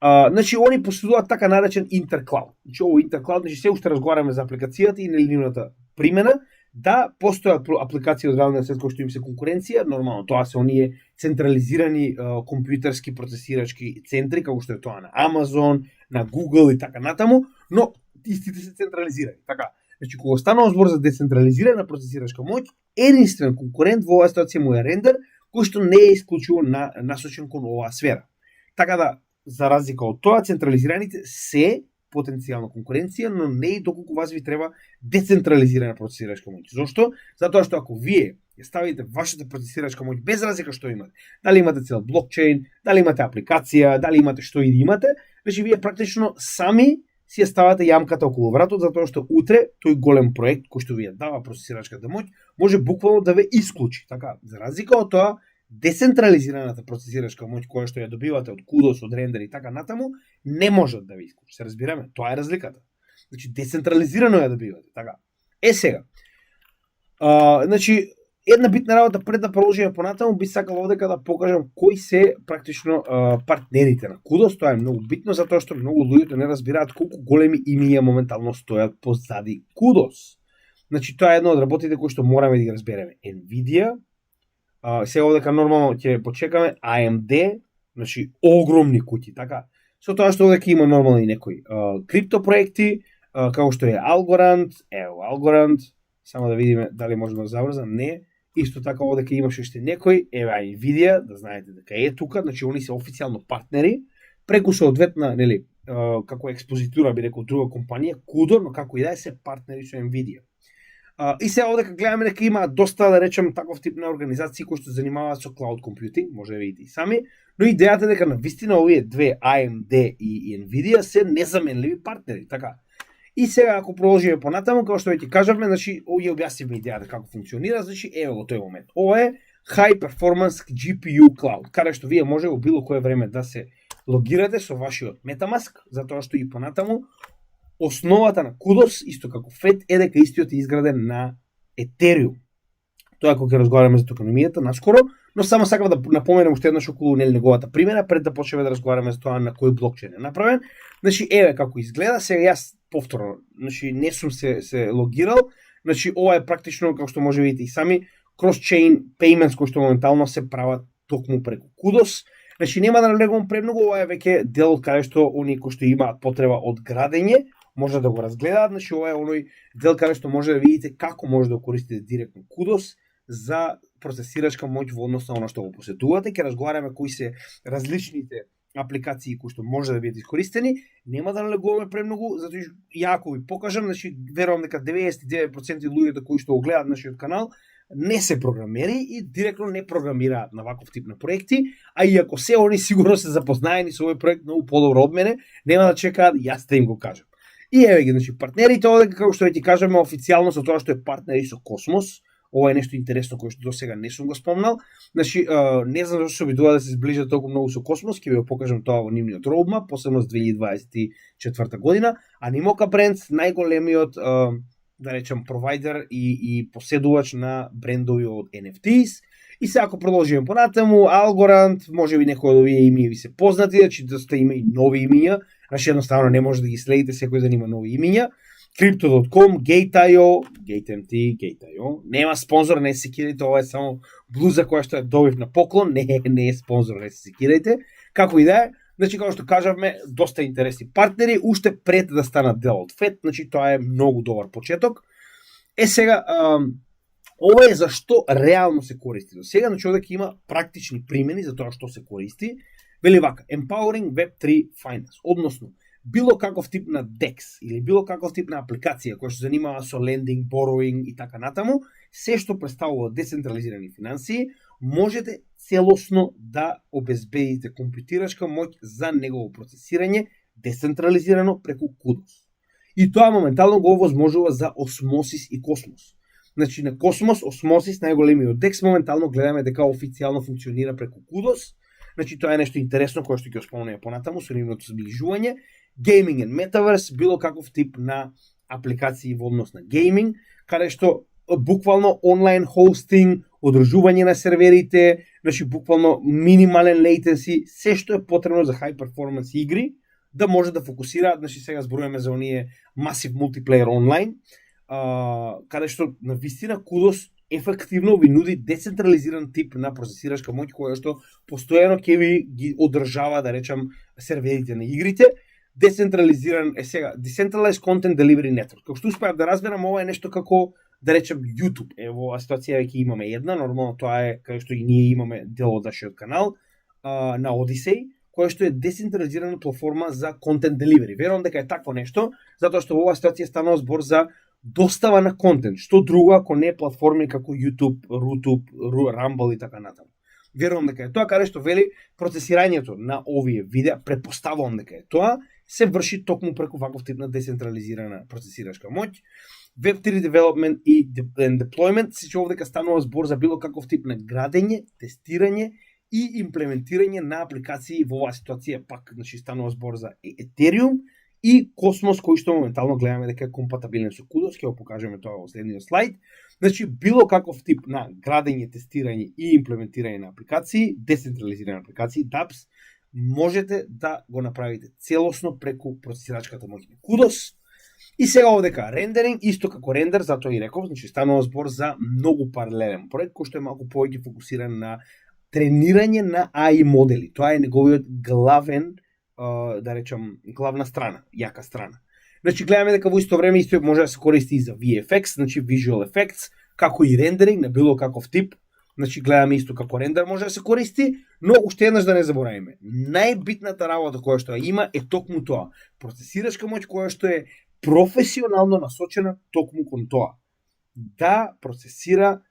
значи они поседуваат така наречен интерклауд. Значи овој интерклауд, значи се уште разговараме за апликацијата и нивната примена. Да, постојат апликации од реалниот свет кои што им се конкуренција, нормално тоа се оние централизирани компјутерски процесирачки центри, како што е тоа на Amazon, на Google и така натаму, но истите се централизирани. Така, значи кога станува збор за децентрализирана процесирачка моќ, единствен конкурент во оваа ситуација му е рендер, кој што не е исклучиво насочен кон оваа сфера. Така да, за разлика од тоа, централизираните се потенцијална конкуренција, но не и доколку вас ви треба децентрализирана процесирачка моќ. Зошто? Затоа што ако вие ја ставите вашата процесирачка моќ без разлика што имате, дали имате цел блокчейн, дали имате апликација, дали имате што и да имате, значи вие практично сами си ја ставате јамката околу вратот, затоа што утре тој голем проект кој што ви ја дава процесирачката моќ може буквално да ве исклучи. Така, за разлика од тоа, децентрализираната процесирачка моќ која што ја добивате од Kudos, од рендер и така натаму, не може да ве исклучи. Се разбираме, тоа е разликата. Значи децентрализирано ја добивате, така. Сега. Значи една битна работа пред да продолжиме понатаму, би сакал овдека да покажам кои се практично партнерите на Kudos. Тоа е многу битно затоа што многу луѓето не разбираат колку големи имиња моментално стојат позади Kudos. Значи тоа е едно од работите кои што мораме да ги разбереме. Nvidia, Сега овдека нормално ќе почекаме AMD, значи огромни куќи, така. Со тоа што овдека има нормално и некои крипто проекти, како што е Algorand, Algorand, само да видиме дали можеме да заврзам, не. Исто така овдека имаше уште некој, Nvidia, да знаете дека е тука, значи они се официјално партнери, преку соодветна, нели, како експозитура би рекол друга компанија, Kudo, но како и да е се партнери со Nvidia. И сега овдека гледаме дека има доста, да речем, таков тип на организации кои што занимаваат со cloud computing, може да видите и сами, но идејата е дека на вистина овие две AMD и Nvidia се незаменливи партнери, така. И сега ако продолжиме понатаму, како што веќе кажавме, значи овие објаснивме идејата како функционира, значи ево го тој момент. Ова е High Performance GPU Cloud, каде што вие може во било кое време да се логирате со вашиот MetaMask, затоа што и понатаму основата на Kudos, исто како FED, е дека истиот е изграден на Ethereum. Тоа кога ќе разговараме за токеномијата наскоро, но само сакам да напоменам уште еднаш околу неговата примера пред да почнеме да разговараме за тоа на кој блокчейн е направен. Значи еве како изгледа, сега јас повторно, значи не сум се логирал, значи ова е практично како што може видите и сами cross-chain payments кои што моментално се прават токму преку Kudos. Значи нема да навлегувам премногу, ова е веќе дел од каде што оние кои што имаат потреба од градење може да го разгледаат, значи ова е оној дел каде што може да видите како може да користите директно Kudos за процесирачка моќ во однос на оно што го посетувате. Ќе разговараме кои се различните апликации кои што може да бидат искористени. Нема да налегуваме премногу, затоа ја ако ви покажам, значи верувам дека 99% луѓето кои што го гледаат нашиот канал не се програмери и директно не програмираат на ваков тип на проекти, а и ако се они сигурно се запознаени со овој проект многу подобро од мене, нема да чекаат јас да им го кажам. И еве ги, значи партнерите овде како што ќе кажеме официјално со тоа што е партнери со Космос. Ова е нешто интересно кое што досега не сум го спомнал. Значи, не знам зашто се обидува да се зближат толку многу со Космос, ќе ви го покажам тоа во нивниот roadmap, посебно за 2024 година. Animoca Brands, најголемиот да речем провайдер и поседувач на брендови од NFTs. И сега ако продолжиме понатаму, Algorand, може би некои од овие имиња ви се познати, значи доста има и нови имиња. Значи едноставно не може да ги следите секој ден има нови имиња. Crypto.com, Gate.io, GateMT, Gate.io. Нема спонзор, не се секирајте, ова е само блуза која што е добив на поклон, не е спонзор, не се секирајте. Како и да е, значи како што кажавме, доста интересни партнери, уште пред да станат дел од FED, значи тоа е многу добар почеток. Сега, ова е зашто реално се користи. До сега, значи овде има практични примени за тоа што се користи. Вели вака, Empowering Web3 Finance, односно, било каков тип на DEX или било каков тип на апликација која што занимава со lending, borrowing и така натаму, се што представува децентрализирани финансии, можете целосно да обезбедите компјутерачка моќ за негово процесирање децентрализирано преку Kudos. И тоа моментално го овозможува за Osmosis и Cosmos. Значи на Cosmos, Osmosis, најголемиот DEX, моментално гледаме дека официјално функционира преку Kudos. Значи тоа е нешто интересно кое што ќе спомнеме понатаму со нивното зближување. Gaming and Metaverse, било каков тип на апликации во однос на гейминг, каде што буквално онлайн хостинг, одржување на серверите, значи буквално минимален latency, се што е потребно за high performance игри, да може да фокусираат, значи сега зборуваме за оние massive multiplayer онлайн, каде што на вистина Kudos ефективно ви нуди децентрализиран тип на процесирачка моќ која што постојано ќе ви ги одржава, да речам, серверите на игрите. Децентрализиран е сега Decentralized Content Delivery Network. Како што успеав да разберам, ова е нешто како, да речем, YouTube. Ево, ситуација веќе имаме една, нормално тоа е кај што и ние имаме дел од нашиот канал на Odyssey, која што е децентрализирана платформа за content delivery. Верувам дека е такво нешто, затоа што во оваа ситуација станува збор за достава на контент, што друго ако не платформи како YouTube, Rutube, Rumble и така натаму. Верувам дека е тоа каде што вели процесирањето на овие видеа, претпоставувам дека е тоа, се врши токму преку ваков тип на децентрализирана процесирачка моќ. Web3 development и deployment, се овде станува збор за било каков тип на градење, тестирање и имплементирање на апликации. Во оваа ситуација пак значи станува збор за Ethereum и Cosmos, кој што моментално гледаме дека е компатабилен со Kudos, ќе го покажеме тоа во следниот слайд. Значи било каков тип на градење, тестирање и имплементирање на апликации, децентрализирани апликации, dApps, можете да го направите целосно преку процесирачката моќ на Kudos. И сега овдека рендеринг, исто како рендер, затоа и реков, значи станува збор за многу паралелен проект, кој што е малку повеќе фокусиран на тренирање на AI модели. Тоа е неговиот главен, да речам, главна страна, јака страна. Значи, гледаме дека во исто време исто може да се користи и за VFX, значи Visual Effects, како и рендеринг на било каков тип. Значи, гледаме исто како рендер може да се користи, но уште еднаш да не забораваме. Најбитната работа која што има е токму тоа. Процесирачка моќ која што е професионално насочена токму кон тоа. Да процесира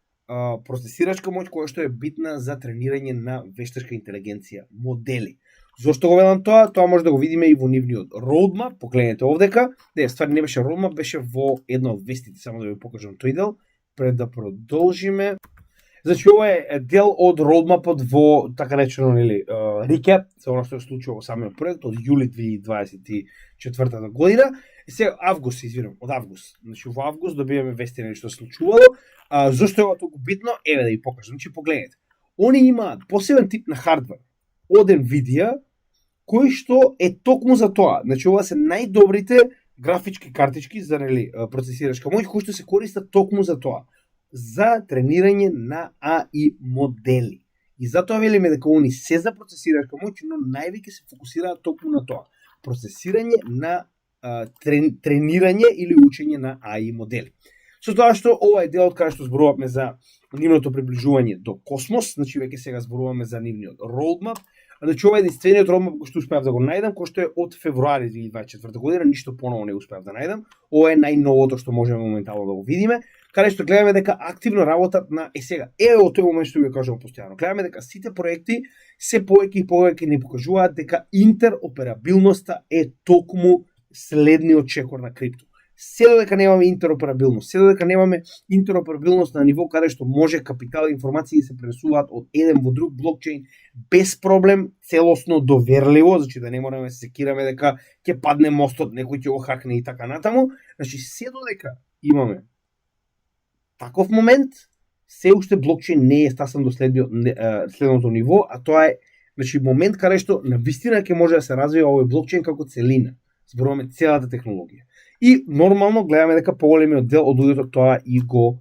процесирачка моќ која што е битна за тренирање на вештачка интелигенција, модели. Зошто го велам тоа? Тоа може да го видиме и во нивниот roadmap. Погледнете овдека. Не, ствари не беше roadmap, беше во една од вестите, само да ви покажам тој дел, пред да продолжиме. Значи, ова е дел од roadmapот во, така речено, нели, recap, за оно што се случува во самиот проект од јули 2024 година. И сега август, извинам, од август. Значи, во август добиваме вести нели што се случувало. Зошто е ова толку битно? Еве да ви покажам. Значи, погледнете. Они имаат посебен тип на хардвер од Nvidia, кој што е токму за тоа. Значи, ова се најдобрите графички картички за нели процесирачка моќ кои што се користат токму за тоа, за тренирање на AI модели. И затоа велиме дека они се за процесирачка моќ, но највеќе се фокусираат токму на тоа. Процесирање на тренирање или учење на AI модели. Со тоа што ова е делот кај што зборуваме за нивното приближување до космос, значи веќе сега зборуваме за нивниот roadmap. Значи ова е единствениот roadmap кој што успеав да го најдам, кој што е од февруари 2024 година, ништо поново не успеав да најдам. Ова е најновото што можеме моментално да го видиме, каде што гледаме дека активно работат на сега. Од тој момент што ви кажувам постојано. Гледаме дека сите проекти се повеќе и повеќе ни покажуваат дека интероперабилноста е токму следниот чекор на крипто. Се додека немаме интероперабилност, се додека немаме интероперабилност на ниво каде што може капитал и информации се пренесуваат од еден во друг блокчейн без проблем, целосно доверливо, значи да не мораме да се секираме дека ќе падне мостот, некој ќе го хакне и така натаму. Значи се додека имаме таков момент, се уште блокчейн не е стасан до следното ниво, а тоа е значи момент каде што навистина ќе може да се развива овој блокчейн како целина. Зборуваме целата технологија. И нормално гледаме дека поголемиот дел од луѓето тоа и го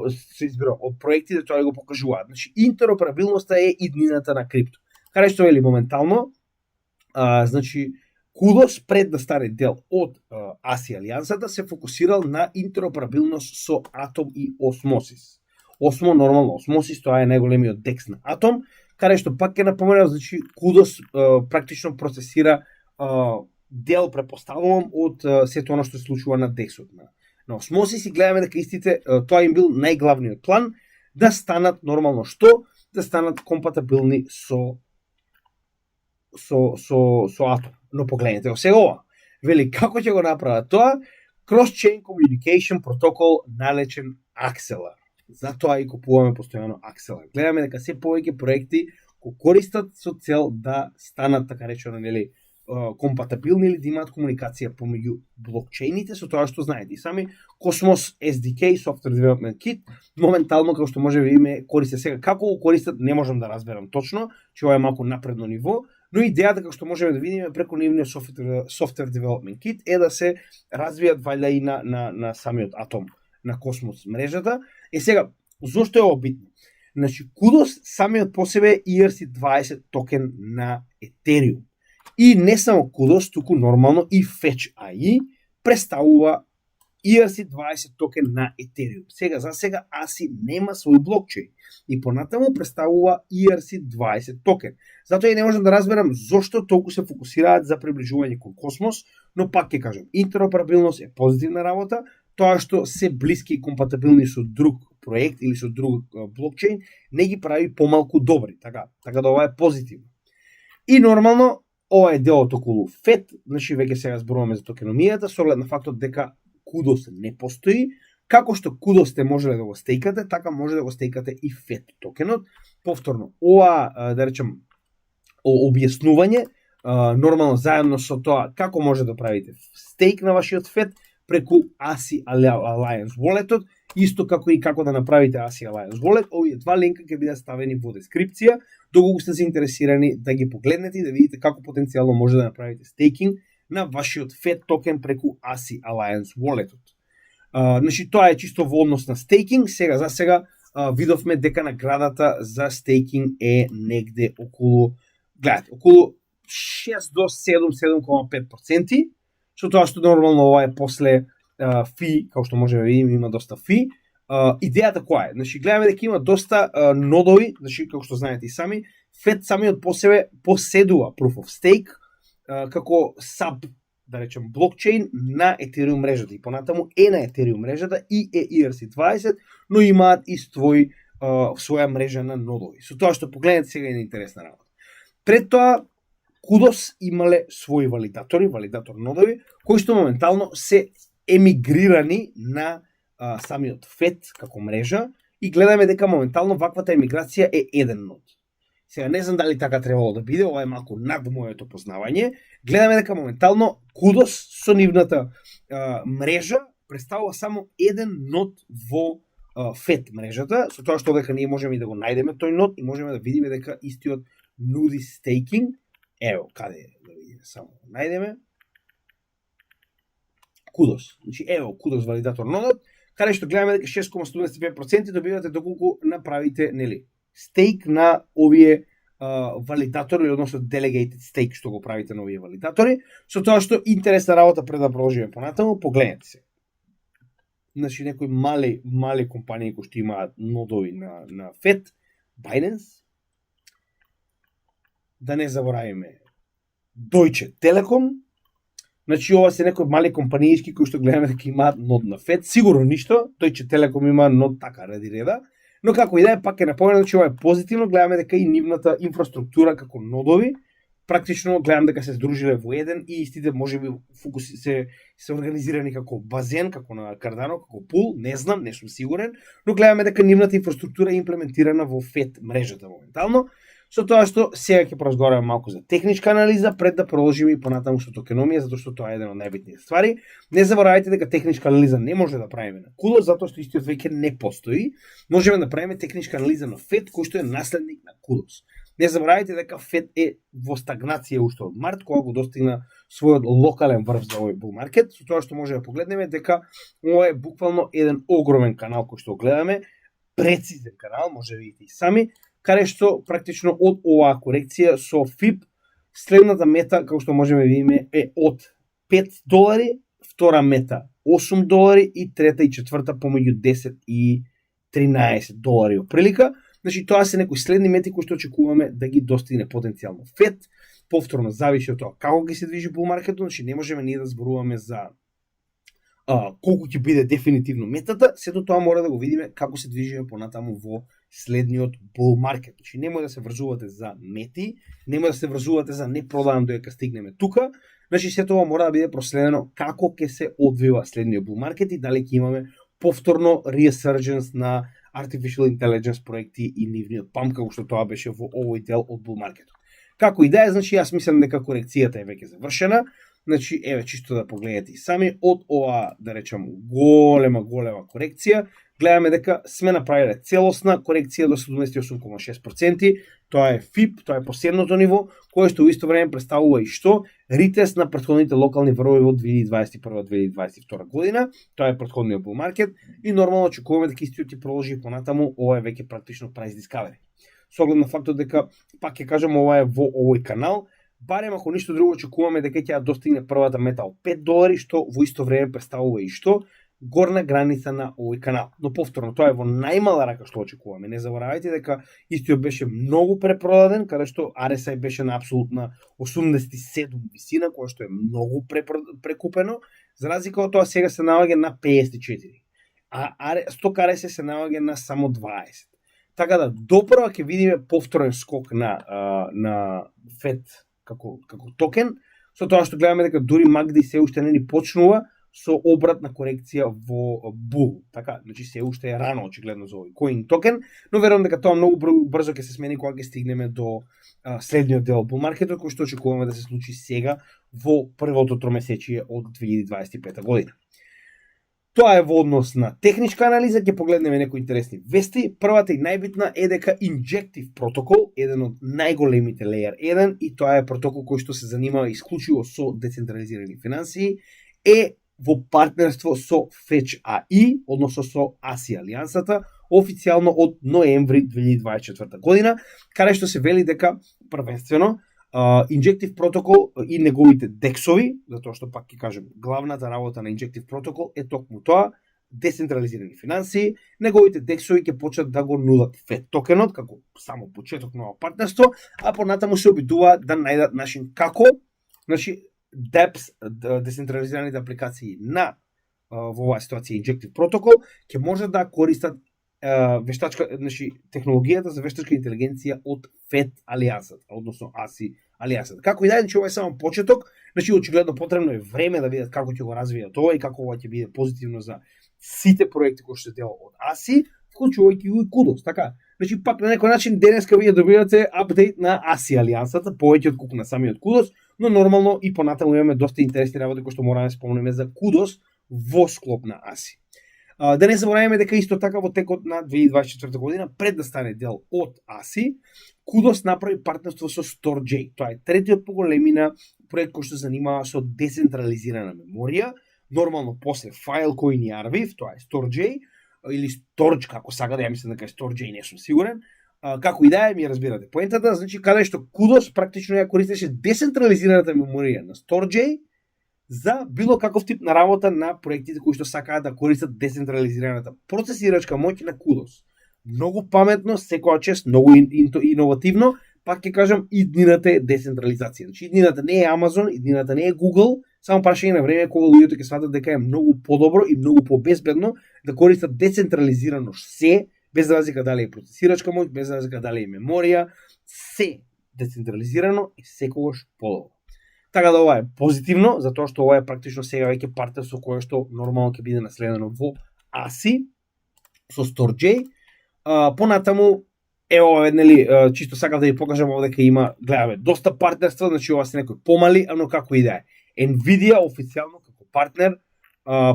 се избира од проектите тоа и го покажуваат. Значи интероперабилноста е иднината на крипто. Каде што вели моментално, значи Kudos пред да стане дел од ASI алијансата се фокусирал на интероперабилност со Atom и Osmosis. Нормално, Osmosis тоа е најголемиот DEX на Atom, каде што пак ќе напоменам, значи Kudos практично процесира дел, препоставувам, од сето оно што се случува на DEX-от на Osmosis и гледаме дека истите, тоа им бил најглавниот план, да станат нормално што? Да станат компатабилни со Atom. Но погледнете го сега ова. Вели како ќе го направат тоа? Cross-chain communication protocol наречен Axelar. Затоа и купуваме постојано Axelar. Гледаме дека се повеќе проекти кои користат со цел да станат така речено нели компатабилни или да имаат комуникација помеѓу блокчейните, со тоа што знаете. И сами Cosmos SDK, Software Development Kit, моментално, како што може да видиме, користат сега. Како го користат, не можам да разберам точно, че ова е малку напредно ниво, но идејата, како што можеме да видиме преку нивниот Software Development Kit, е да се развијат вајда и на самиот Atom, на Cosmos мрежата. Сега, зошто е ова битно? Значи, Kudos самиот по себе е ERC20 токен на Ethereum. И не само Kudos, туку нормално и Fetch AI представува ERC20 токен на Ethereum. За сега ASI нема свој блокчейн и понатаму представува ERC20 токен. Затоа и не можам да разберам зошто толку се фокусираат за приближување кон Космос, но пак ќе кажам, интероперабилност е позитивна работа, тоа што се блиски и компатабилни со друг проект или со друг блокчейн не ги прави помалку добри, така да ова е позитивно. И нормално ова е делот околу FET, значи веќе сега зборуваме за токеномијата, со оглед на фактот дека Kudos не постои, како што Kudos сте можеле да го стейкате, така може да го стейкате и FET токенот. Повторно, ова, да речем, објаснување, нормално заедно со тоа како може да правите стейк на вашиот FET преку ASI Alliance Wallet-от, исто како и како да направите ASI Alliance Wallet. Овие два линка ќе бидат ставени во дескрипција, доколку сте заинтересирани да ги погледнете и да видите како потенцијално може да направите стейкинг на вашиот FET токен преку ASI Alliance Wallet-от. Значи, тоа е чисто во однос на стейкинг. За сега видовме дека наградата за стейкинг е негде околу 6 до 7,5%, што тоа што нормално ова е после фи, како што може да видим, има доста фи. Идејата која е? Значи, гледаме дека има доста нодови, значи, како што знаете и сами, FET самиот по себе поседува Proof of Stake како саб, да речем, блокчейн на Ethereum мрежата и понатаму е на Ethereum мрежата и е ERC20, но имаат и своја мрежа на нодови. Со тоа што погледнете сега е интересна работа. Пред тоа, Kudos имале своји валидатори, валидатор нодови, кои што моментално се емигрирани на самиот FET како мрежа и гледаме дека моментално ваквата емиграција е еден нод. Сега не знам дали така требало да биде, ова е малку над моето познавање. Гледаме дека моментално Kudos со нивната мрежа представува само еден нод во FET мрежата, со тоа што дека ние можеме и да го најдеме тој нод и можеме да видиме дека истиот нуди стейкинг. Ево, каде е, да видиме, само најдеме. Kudos. Значи, ево, Kudos валидатор нодот, каде што гледаме дека 6,75% добивате доколку направите, нели, стейк на овие валидатори, односно delegated stake што го правите на овие валидатори, со тоа што интересна работа пред да продолжиме понатаму, погледнете се. Значи, некои мали компании кои што имаат нодови на FET, Binance, да не заборавиме Deutsche Telekom. Значи, ова се некои мали компанијски кои што гледаме дека имаат нод на FET. Сигурно ништо, Deutsche Telekom има нод така ради реда. Но како и да е, пак е напомнено, че ова е позитивно, гледаме дека и нивната инфраструктура како нодови, практично гледам дека се здружиле во еден и истите можеби се организирани како базен, како на Cardano, како пул, не знам, не сум сигурен, но гледаме дека нивната инфраструктура е имплементирана во FET мрежата моментално. Со тоа што сега ќе поразговараме малку за техничка анализа пред да продолжиме и понатаму со токеномија, затоа што тоа е една од најбитните ствари. Не заборавајте дека техничка анализа не може да правиме на Kudos, затоа што истиот веќе не постои. Можеме да правиме техничка анализа на FET, кој што е наследник на Kudos. Не заборавајте дека FET е во стагнација уште од март, кога го достигна својот локален врв за овој bull market, со тоа што може да погледнеме дека ова е буквално еден огромен канал кој што гледаме, прецизен канал, може да видите и сами, каде што практично од оваа корекција со FIB следната мета, како што можеме да видиме, е од $5, втора мета $8 и трета и четврта помеѓу $10 и $13 оприлика. Значи, тоа се некои следни мети кои што очекуваме да ги достигне потенцијално FET. Повторно зависи од тоа како ги се движи bull маркетот, значи не можеме ние да зборуваме за колку ќе биде дефинитивно метата, сето тоа мора да го видиме како се движиме понатаму во следниот bull market. Значи, немој да се врзувате за мети, немој да се врзувате за не продавам додека стигнеме тука. Значи, сето ова мора да биде проследено како ќе се одвива следниот bull market и дали ќе имаме повторно resurgence на artificial intelligence проекти и нивниот памп, како што тоа беше во овој дел од bull marketот. Како и да е, значи, јас мислам дека корекцијата е веќе завршена. Значи, еве, чисто да погледнете и сами, од ова, да речем, голема корекција, гледаме дека сме направиле целосна корекција до 78,6%, тоа е FIB, тоа е последното ниво, кое што во исто време представува и што ритест на претходните локални врвови во 2021-2022 година, тоа е претходниот bull market и нормално очекуваме дека истиот ќе продолжи понатаму, ова е веќе практично price discovery. Со оглед на фактот дека, пак ќе кажам, ова е во овој канал, барем ако ништо друго очекуваме дека ќе достигне првата мета од $5, што во исто време представува и што горна граница на овој канал. Но повторно, тоа е во најмала рака што очекуваме. Не заборавајте дека истиот беше многу препродаден, каде што RSI беше на апсолутна 87 висина, која што е многу прекупено, за разлика од тоа сега се наоѓа на 54. А сток RSI се наоѓа на само 20. Така да, допрва ќе видиме повторен скок на FET како токен, со тоа што гледаме дека дури MACD се уште не ни почнува со обратна корекција во bull. Така, значи се уште е рано очигледно за овој coin токен, но верувам дека тоа многу брзо ќе се смени кога ќе стигнеме до следниот дел bull маркетот, кој што очекуваме да се случи сега во првото тромесечие од 2025 година. Тоа е во однос на техничка анализа, ќе погледнеме некои интересни вести. Првата и најбитна е дека Injective Protocol, еден од најголемите Layer 1, и тоа е протокол кој што се занимава исклучиво со децентрализирани финансии, е во партнерство со Fetch AI, односно со ASI алијансата, официјално од ноември 2024 година, каде што се вели дека првенствено Injective Protocol и неговите дексови, затоа што пак ќе кажем, главната работа на Injective Protocol е токму тоа, децентрализирани финансии, неговите дексови ќе почнат да го нудат FET токенот како само почеток на партнерство, а понатаму се обидуваат да најдат начин како, значи DApps, децентрализираните апликации на во оваа ситуација Injective Protocol ќе можат да користат вештачка, значи технологијата за вештачка интелигенција од FET алијансата, односно ASI алијансата. Како и да е, ова е само почеток, значи очигледно потребно е време да видат како ќе го развијат ова и како ова ќе биде позитивно за сите проекти кои што се дел од ASI, вклучувајќи и Kudos, така. Значи пак на некој начин денеска вие добивате апдейт на ASI алијансата, повеќе отколку на самиот Kudos, но нормално и понатаму имаме доста интересни работи кои што мораме да спомнеме за Kudos во склоп на ASI. Да не забораваме дека исто така во текот на 2024 година, пред да стане дел од ASI, Kudos направи партнерство со StoreJ. Тоа е третиот по големина проект кој што се занимава со децентрализирана меморија, нормално после Filecoin и Arweave, тоа е StoreJ, или Storj, како сака да ја мислам дека е StoreJ, не сум сигурен. Како и да е, ми разбирате поентата, значи каде што Kudos практично ја користеше децентрализираната меморија на StoreJ за било каков тип на работа на проектите кои што сакаат да користат децентрализираната процесирачка моќ на Kudos. Многу паметно, секоја чест, многу иновативно, пак ќе кажам, иднината е децентрализација. Значи иднината не е Amazon, иднината не е Google, само прашање на време кога луѓето ќе сватат дека е многу подобро и многу побезбедно да користат децентрализирано се, без разлика дали е процесирачка моќ, без разлика дали е меморија, се децентрализирано и секогаш подобро. Така да ова е позитивно, затоа што ова е практично сега веќе партнерство кое што нормално ќе биде наследено во ASI со StoreJ. Понатаму ова е, нели, чисто сакав да ви покажам овде дека има, гледаме, доста партнерства, значи ова се некои помали, но како и да е. Nvidia официјално како партнер,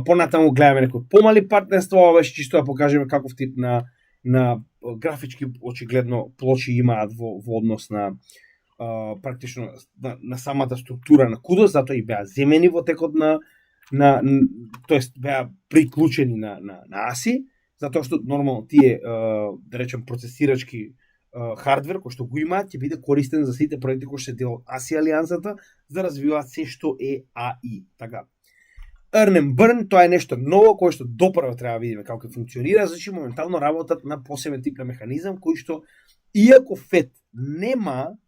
понатаму гледаме некои помали партнерства, ова беше чисто да покажеме каков тип на графички очигледно плочи имаат во однос на практично на самата структура на Kudos, затоа и беа земени во текот тоест беа приклучени на ASI, затоа што нормално тие, да речем, процесирачки хардвер кој што го имаат, ќе биде користен за сите проекти кои што се дел од ASI алијансата, за да развиваат се што е AI. Така. Earn and Burn, тоа е нешто ново кое што допрво треба да видиме како ќе функционира, значи моментално работат на посебен тип на механизам кој што иако FET нема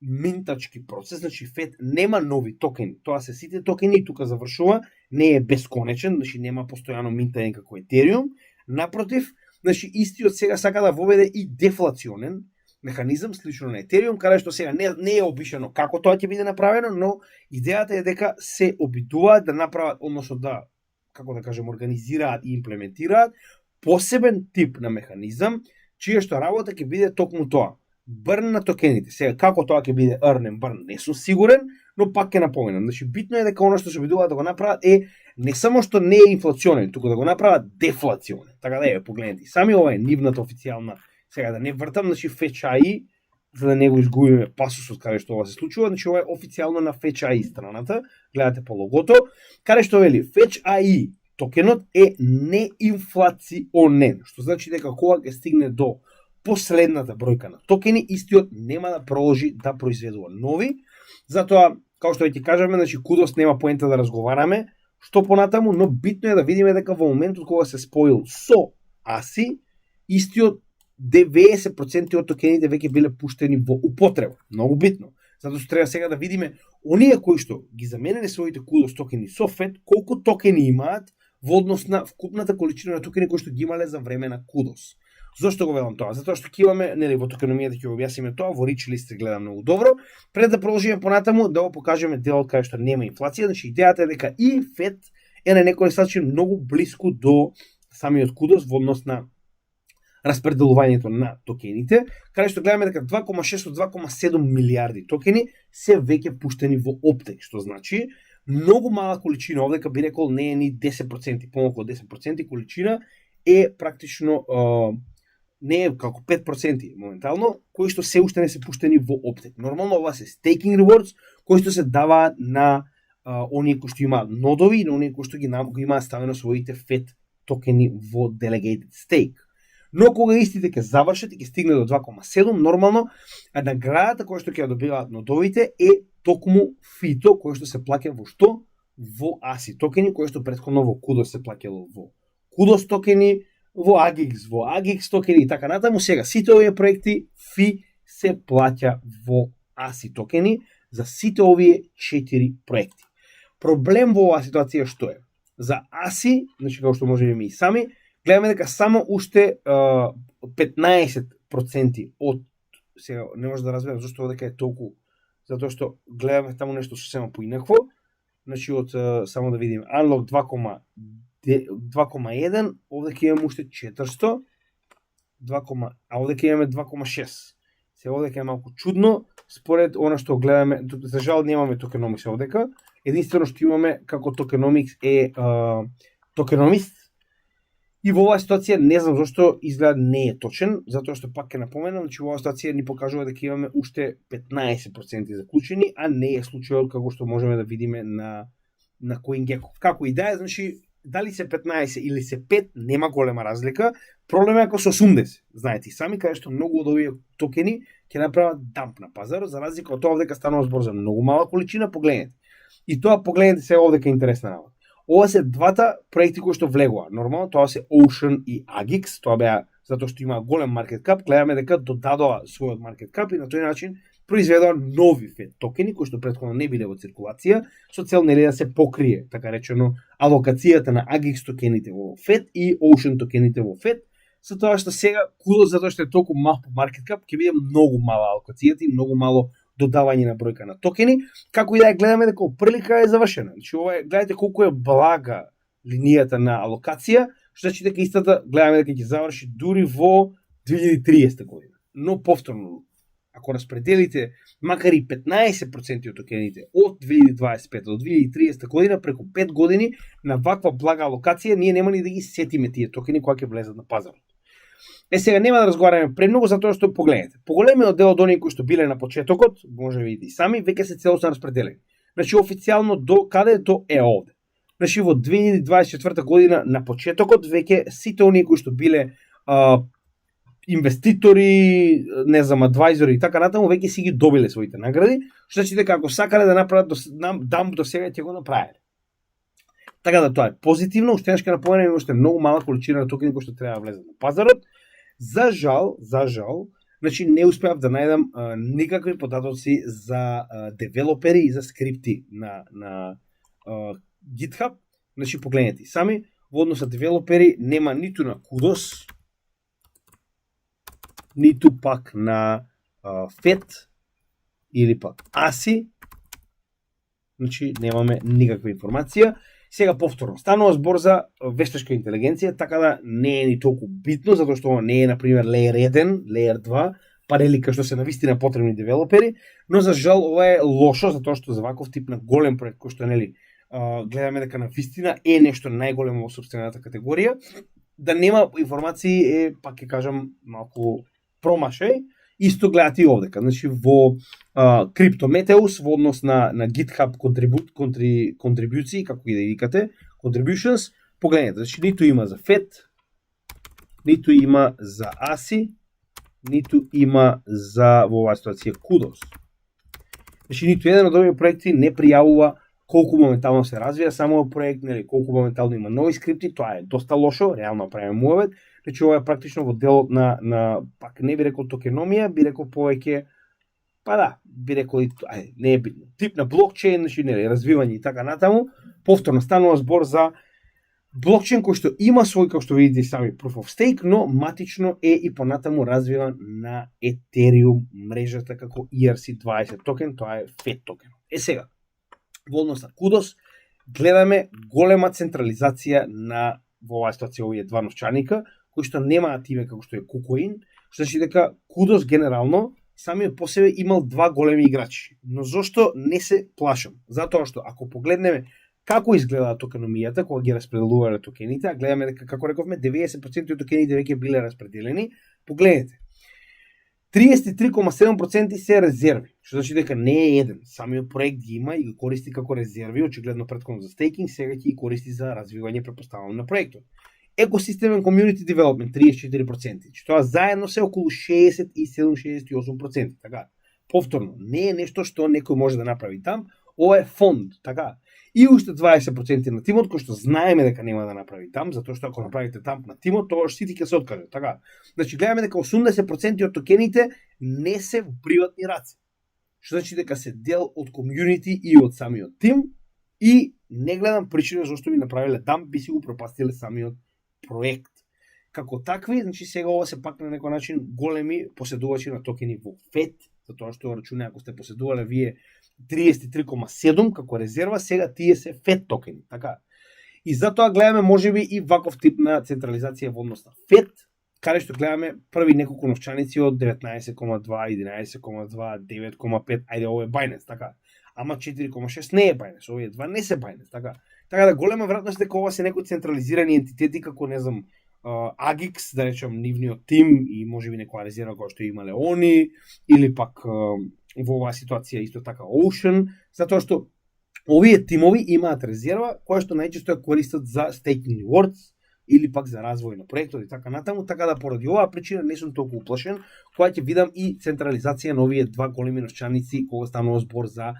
минтачки процес, значи FET нема нови токени. Тоа се сите токени и тука завршува, не е бесконечен, значи нема постојано минтање како Ethereum. Напротив, значи истиот сега сака да воведе и дефлационен механизам слично на Ethereum, каде што сега не е обишено како тоа ќе биде направено, но идејата е дека се обидуваат да направат, односно да, како да кажем, организираат и имплементираат посебен тип на механизам, чија што работа ќе биде токму тоа. Burn на токените. Сега, како тоа ќе биде earn and burn, не сум сигурен, но пак ќе напоменам. Значи, битно е дека оно што се обидуваат да го направат е не само што не е инфлационен, туку да го направат дефлационен. Така да погледнете. Сами ова е нивната официјална, сега да не вртам, значи Fetch AI, за да не го изгубиме пасусот каде што ова се случува, значи ова е официјално на Fetch AI страната, гледате по логото, каде што вели Fetch AI токенот е неинфлационен, што значи дека кога ќе стигне до последната бројка на токени, истиот нема да продолжи да произведува нови. Затоа, како што ќе кажеме, значи Kudos нема поента да разговараме што понатаму, но битно е да видиме дека во моментот кога се споил со ASI, истиот 90% од токените веќе биле пуштени во употреба. Многу битно. Затоа што треба сега да видиме оние кои што ги замениле своите Kudos токени со FET, колку токени имаат во однос на вкупната количина на токени кои што ги имале за време на Kudos. Зошто го велам тоа? Затоа што ќе имаме, нели, во токеномијата ќе објасниме тоа, во Rich List гледам многу добро. Пред да продолжиме понатаму, да го покажеме делот кај што нема инфлација, значи идејата е дека и FET е на некој начин многу блиску до самиот Kudos во однос на распределувањето на токените, каде што гледаме дека 2,6 од 2,7 милиарди токени се веќе пуштени во оптек, што значи многу мала количина, овдека би рекол не е ни 10%, помалку од 10% количина, е практично не е како 5% моментално, кои што се уште не се пуштени во оптек. Нормално ова се staking rewards, кои што се даваат на оние кои што имаат нодови и на оние кои што ги имаат ставено своите FET токени во delegated stake. Но кога истите ќе завршат и ќе стигне до 2,7, нормално наградата која што ќе ја добиваат нодовите е токму фито кој што се плаќа во што? Во ASI токени, кој што претходно во Kudos се плаќало во Kudos токени, во AGX токени и така натаму. Сега сите овие проекти фи се плаќа во ASI токени за сите овие 4 проекти. Проблем во оваа ситуација што е? За ASI, значи како што можеме и сами, гледаме дека само уште 15% од, сега не може да разберам зашто дека е толку, затоа што гледаме таму нешто сосема поинакво, значи од само да видиме Unlock 2,1, овде ќе имаме уште 400, а овде ќе имаме 2,6. Сега овде ќе е малку чудно, според она што гледаме, за жал немаме токеномикс овдека, единствено што имаме како токеномикс е токеномист. И во оваа ситуација не знам зашто изгледа не е точен, затоа што пак ќе напоменам, значи во оваа ситуација ни покажува дека имаме уште 15% заклучени, а не е случајот како што можеме да видиме на CoinGecko. Како и да е, значи дали се 15 или се 5, нема голема разлика. Проблем е ако се 80, знаете и сами, каде што многу од овие токени ќе направат дамп на пазарот, за разлика од тоа овдека станува збор за многу мала количина, погледнете. И тоа погледнете се овдека интересна работа. Ова се двата проекти кои што влегува. Нормално тоа се Ocean и AGX, тоа беа затоа што има голем маркет кап, гледаме дека додадоа својот маркет кап и на тој начин произведоа нови FET токени кои што претходно не биле во циркулација, со цел нели да се покрие, така речено, алокацијата на AGX токените во FET и Ocean токените во FET, со тоа што сега Kudos затоа што е толку мал по маркет кап, ќе биде многу мала алокацијата и многу мало додавање на бројка на токени, како и да гледаме дека прилика е завршена. Значи ова е, гледате колку е блага линијата на алокација, што значи дека истата гледаме дека ќе заврши дури во 2030 година. Но повторно, ако распределите макар и 15% од токените од 2025 до 2030 година преку 5 години на ваква блага алокација, ние нема ни да ги сетиме тие токени кога ќе влезат на пазарот. Сега нема да разговараме премногу затоа што погледнете. Поголемиот дел од оние кои што биле на почетокот, може да видите и сами, веќе се целосно распределени. Значи официјално до каде то е овде. Значи во 2024 година на почетокот веќе сите оние кои што биле инвеститори, не знам, адвајзори и така натаму, веќе си ги добиле своите награди, што значи дека ако сакале да направат дамп до сега ќе го направиле. Така да тоа е позитивно, уште нешто напоменам, уште многу мала количина на токени кои што треба да влезат на пазарот. За жал, значи не успеав да најдам никакви податоци за девелопери и за скрипти на GitHub. Значи погледнете сами, во однос на девелопери нема ниту на Kudos, ниту пак на FET или пак ASI. Значи немаме никаква информација. Сега повторно, станува збор за вештачка интелигенција, така да не е ни толку битно, затоа што не е, например, Layer 1, Layer 2, парели кај што се навистина потребни девелопери, но за жал ова е лошо, затоа што за ваков тип на голем проект, кој што нели гледаме дека навистина е нешто најголемо во собствената категорија, да нема информации е, пак ќе кажам, малку промашај. Исто гледате и овдека, значи во CryptoMeteus во однос на GitHub контрибуции, како и да викате, contributions, погледнете, значи ниту има за FET, ниту има за ASI, ниту има за во оваа ситуација Kudos. Значи ниту еден од овие проекти не пријавува колку моментално се развија само проект, нели колку моментално има нови скрипти, тоа е доста лошо, реално правиме муавет. Значи ова е практично во делот на пак не би рекол токеномија, би рекол повеќе, па да, би рекол и не е битно. Тип на блокчейн, значи нели развивање и така натаму. Повторно станува збор за блокчейн кој што има свој, како што видите сами, proof of stake, но матично е и понатаму развиван на Ethereum мрежата како ERC20 токен, тоа е FET токен. Сега, во однос на Kudos, гледаме голема централизација на во оваа ситуација овие два новчаника, кои што немаат име како што е KuCoin, што значи дека Kudos генерално самиот по себе имал два големи играчи. Но зошто не се плашам? Затоа што ако погледнеме како изгледа токеномијата кога ги распределувале токените, а гледаме дека како рековме 90% од токените веќе биле распределени, погледнете. 33,7% се резерви, што значи дека не е еден. Самиот проект ги има и ги користи како резерви, очигледно претходно за стейкинг, сега ќе ги користи за развивање претпоставувам на проектот. Екосистемен community development 34%, че тоа заедно се околу 67-68%, така. Повторно, не е нешто што некој може да направи там, ова е фонд, така. И уште 20% на тимот кој што знаеме дека нема да направи там, затоа што ако направите там на тимот, тоа сите ќе се откажат, така. Значи гледаме дека 80% од токените не се во приватни раце. Што значи дека се дел од комјунити и од самиот тим и не гледам причина зашто би направиле там, би си го пропастиле самиот проект. Како такви, значи сега ова се пак на некој начин големи поседувачи на токени во FET, затоа што рачуне ако сте поседувале вие 33,7 како резерва, сега тие се FET токени, така. И затоа гледаме можеби и ваков тип на централизација во однос на FET, каде што гледаме први неколку новчаници од 19,2, 11,2, 9,5, ајде ова е Binance, така. Ама 4,6 не е Binance, овие два не се Binance, така. Така да голема веројатност дека ова се некои централизирани ентитети како не знам Agix, да речем нивниот тим и можеби некоја резерва која што имале они или пак во оваа ситуација исто така Ocean, затоа што овие тимови имаат резерва која што најчесто ја користат за staking rewards или пак за развој на проектот и така натаму, така да поради оваа причина не сум толку уплашен кога ќе видам и централизација на овие два големи новчаници кога станува збор за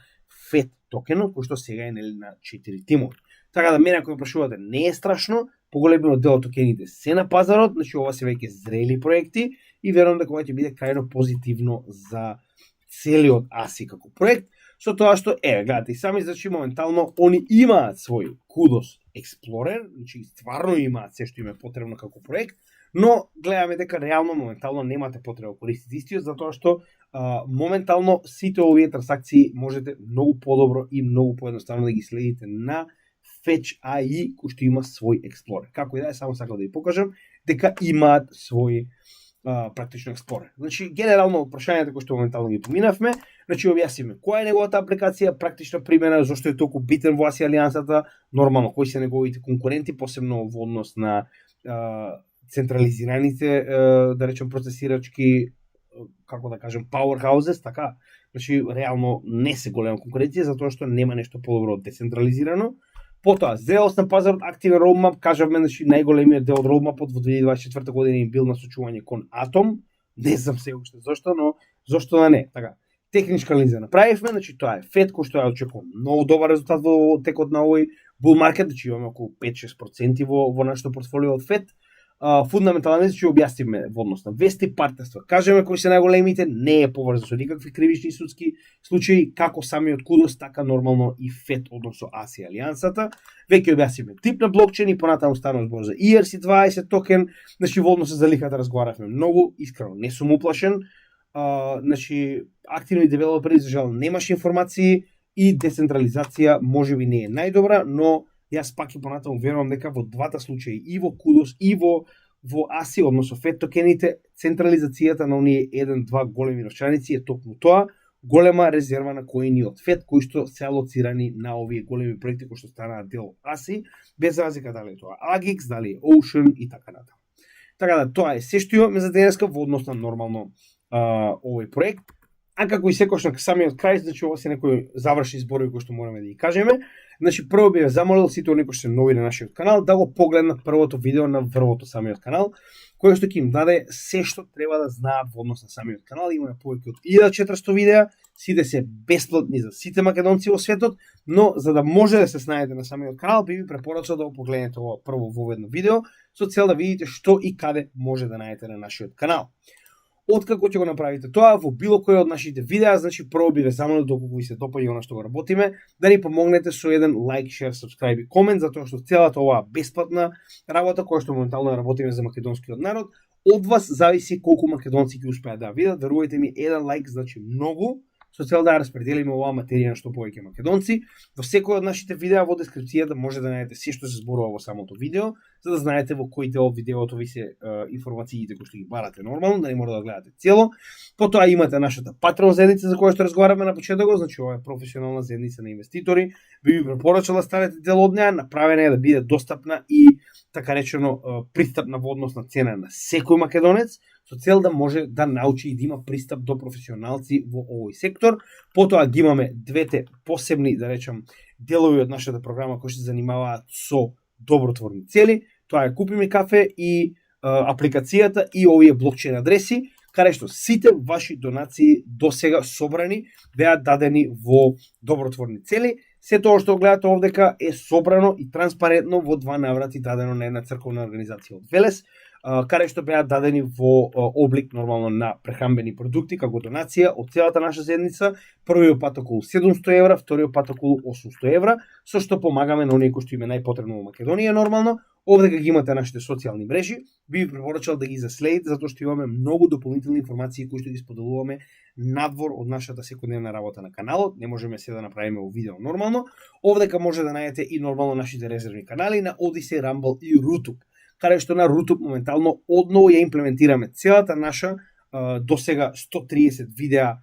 FET токенот, кој што сега е на 4 тимови. Така да мене ако прашувате не е страшно, поголемиот дел од токените се на пазарот, значи ова се веќе зрели проекти и верувам дека ова ќе биде крајно позитивно за целиот ASI како проект, со тоа што гледате и сами значи моментално они имаат свој Kudos Explorer, значи стварно имаат се што им е потребно како проект, но гледаме дека реално моментално немате потреба да користите истиот затоа што моментално сите овие трансакции можете многу подобро и многу поедноставно да ги следите на Fetch AI кој што има свој Explorer. Како и да е, само сакам да ви покажам дека имаат свој практично Explorer. Значи, генерално прашањата кои што моментално ги поминавме, значи објасниме која е неговата апликација, практична примена, зошто е толку битен во ASI алијансата, нормално кои се неговите конкуренти, посебно во однос на централизираните, да речем, процесирачки, како да кажем, powerhouses, така. Значи, реално не се голема конкуренција, затоа што нема нешто подобро од децентрализирано. Потоа, зрелост на пазарот, активен roadmap, кажавме, значи, најголемиот дел од roadmapот во 2024 година им бил насочување кон Atom, не знам се уште зошто, но зошто да не, така. Техничка анализа направивме, значи тоа е FET, кој што ја очекувам многу добар резултат во текот на овој bull market, значи имаме околу 5-6% во нашето портфолио од FET. Фундаментална анализа ќе објасниме во однос на вести, партнерства. Кажеме кои се најголемите, не е поврзано со никакви кривични судски случаи, како самиот Kudos, така нормално и FET односно ASI алијансата. Веќе објасниме тип на блокчейн и понатаму станува збор за ERC20 токен, значи во однос за лихата разговаравме многу, искрено не сум уплашен. Значи активни девелопери за жал немаше информации и децентрализација можеби не е најдобра, но јас пак и понатаму верувам дека во двата случаи, и во Kudos, и во ASI, односно FET токените, централизацијата на оние 1-2 големи новчаници е токму тоа, голема резерва на коини од FET, кои што се алоцирани на овие големи проекти кои што станаат дел од ASI, без разлика дали е тоа Agix, дали е Ocean и така натаму. Така да, тоа е се што имаме за денеска во однос на нормално овој проект. А како и секојаш на самиот крај, значи ова се некои завршни зборови кои што мораме да ги кажеме. Значи прво би ве замолил сите оние кои што се нови на нашиот канал да го погледнат првото видео на врвото самиот канал, кој што ќе им даде се што треба да знаат во однос на самиот канал. Имаме повеќе од 1400 видеа, сите се бесплатни за сите македонци во светот, но за да може да се снајдете на самиот канал, би ви препорачал да го погледнете ова прво воведно видео со цел да видите што и каде може да најдете на нашиот канал. Откако ќе го направите тоа во било кој од нашите видеа, значи прво би ве замолил доколку ви се допаѓа она што го работиме, да ни помогнете со еден лайк, шер, сабскрајб и комент, затоа што целата оваа бесплатна работа која што моментално работиме за македонскиот народ, од вас зависи колку македонци ќе успеат да видат. Верувајте ми, еден лайк значи многу, со цел да распределиме оваа материја на што повеќе македонци. Во секој од нашите видеа во дескрипцијата може да најдете се што се зборува во самото видео, за да знаете во кој дел од видеото ви се информациите кои што ги барате нормално, да не мора да гледате цело. Потоа имате нашата Patreon заедница за која што разговараме на почетокот, значи ова е професионална заедница на инвеститори. Би препорачал да станете дел од неа, направена е да биде достапна и така речено пристапна во однос на цена на секој македонец, со цел да може да научи и да има пристап до професионалци во овој сектор. Потоа ги имаме двете посебни, да речам, делови од нашата програма кои се занимаваат со добротворни цели. Тоа е Купи ми кафе и апликацијата и овие блокчейн адреси, каде што сите ваши донации до сега собрани беа дадени во добротворни цели. Се тоа што гледате овдека е собрано и транспарентно во 2 наврати дадено на една црковна организација од Велес, каде што беа дадени во облик нормално на прехранбени продукти како донација од целата наша заедница. Првиот пат околу 700 евра, вториот пат околу 800 евра, со што помагаме на оние кои што им е најпотребно во Македонија нормално. Овдека ги имате нашите социјални мрежи, би препорачал да ги заследите затоа што имаме многу дополнителни информации кои што ги споделуваме надвор од нашата секојдневна работа на каналот. Не можеме се да направиме во видео нормално. Овдека може да најдете и нормално нашите резервни канали на Odyssey, Rumble и YouTube, каде што на YouTube моментално одново ја имплементираме целата наша досега 130 видеа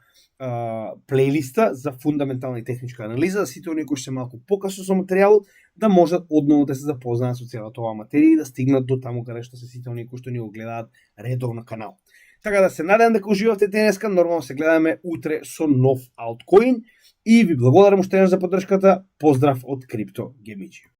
плейлиста за фундаментална и техничка анализа, за сите оние кои се малку покасно со материјалот, да можат одново да се запознаат со целата оваа материја и да стигнат до таму каде што се сите оние кои што ни го гледаат редовно канал. Така да се надевам дека уживавте денеска, нормално се гледаме утре со нов алткоин и ви благодарам уште еднаш за поддршката. Поздрав од Крипто Гемиџи.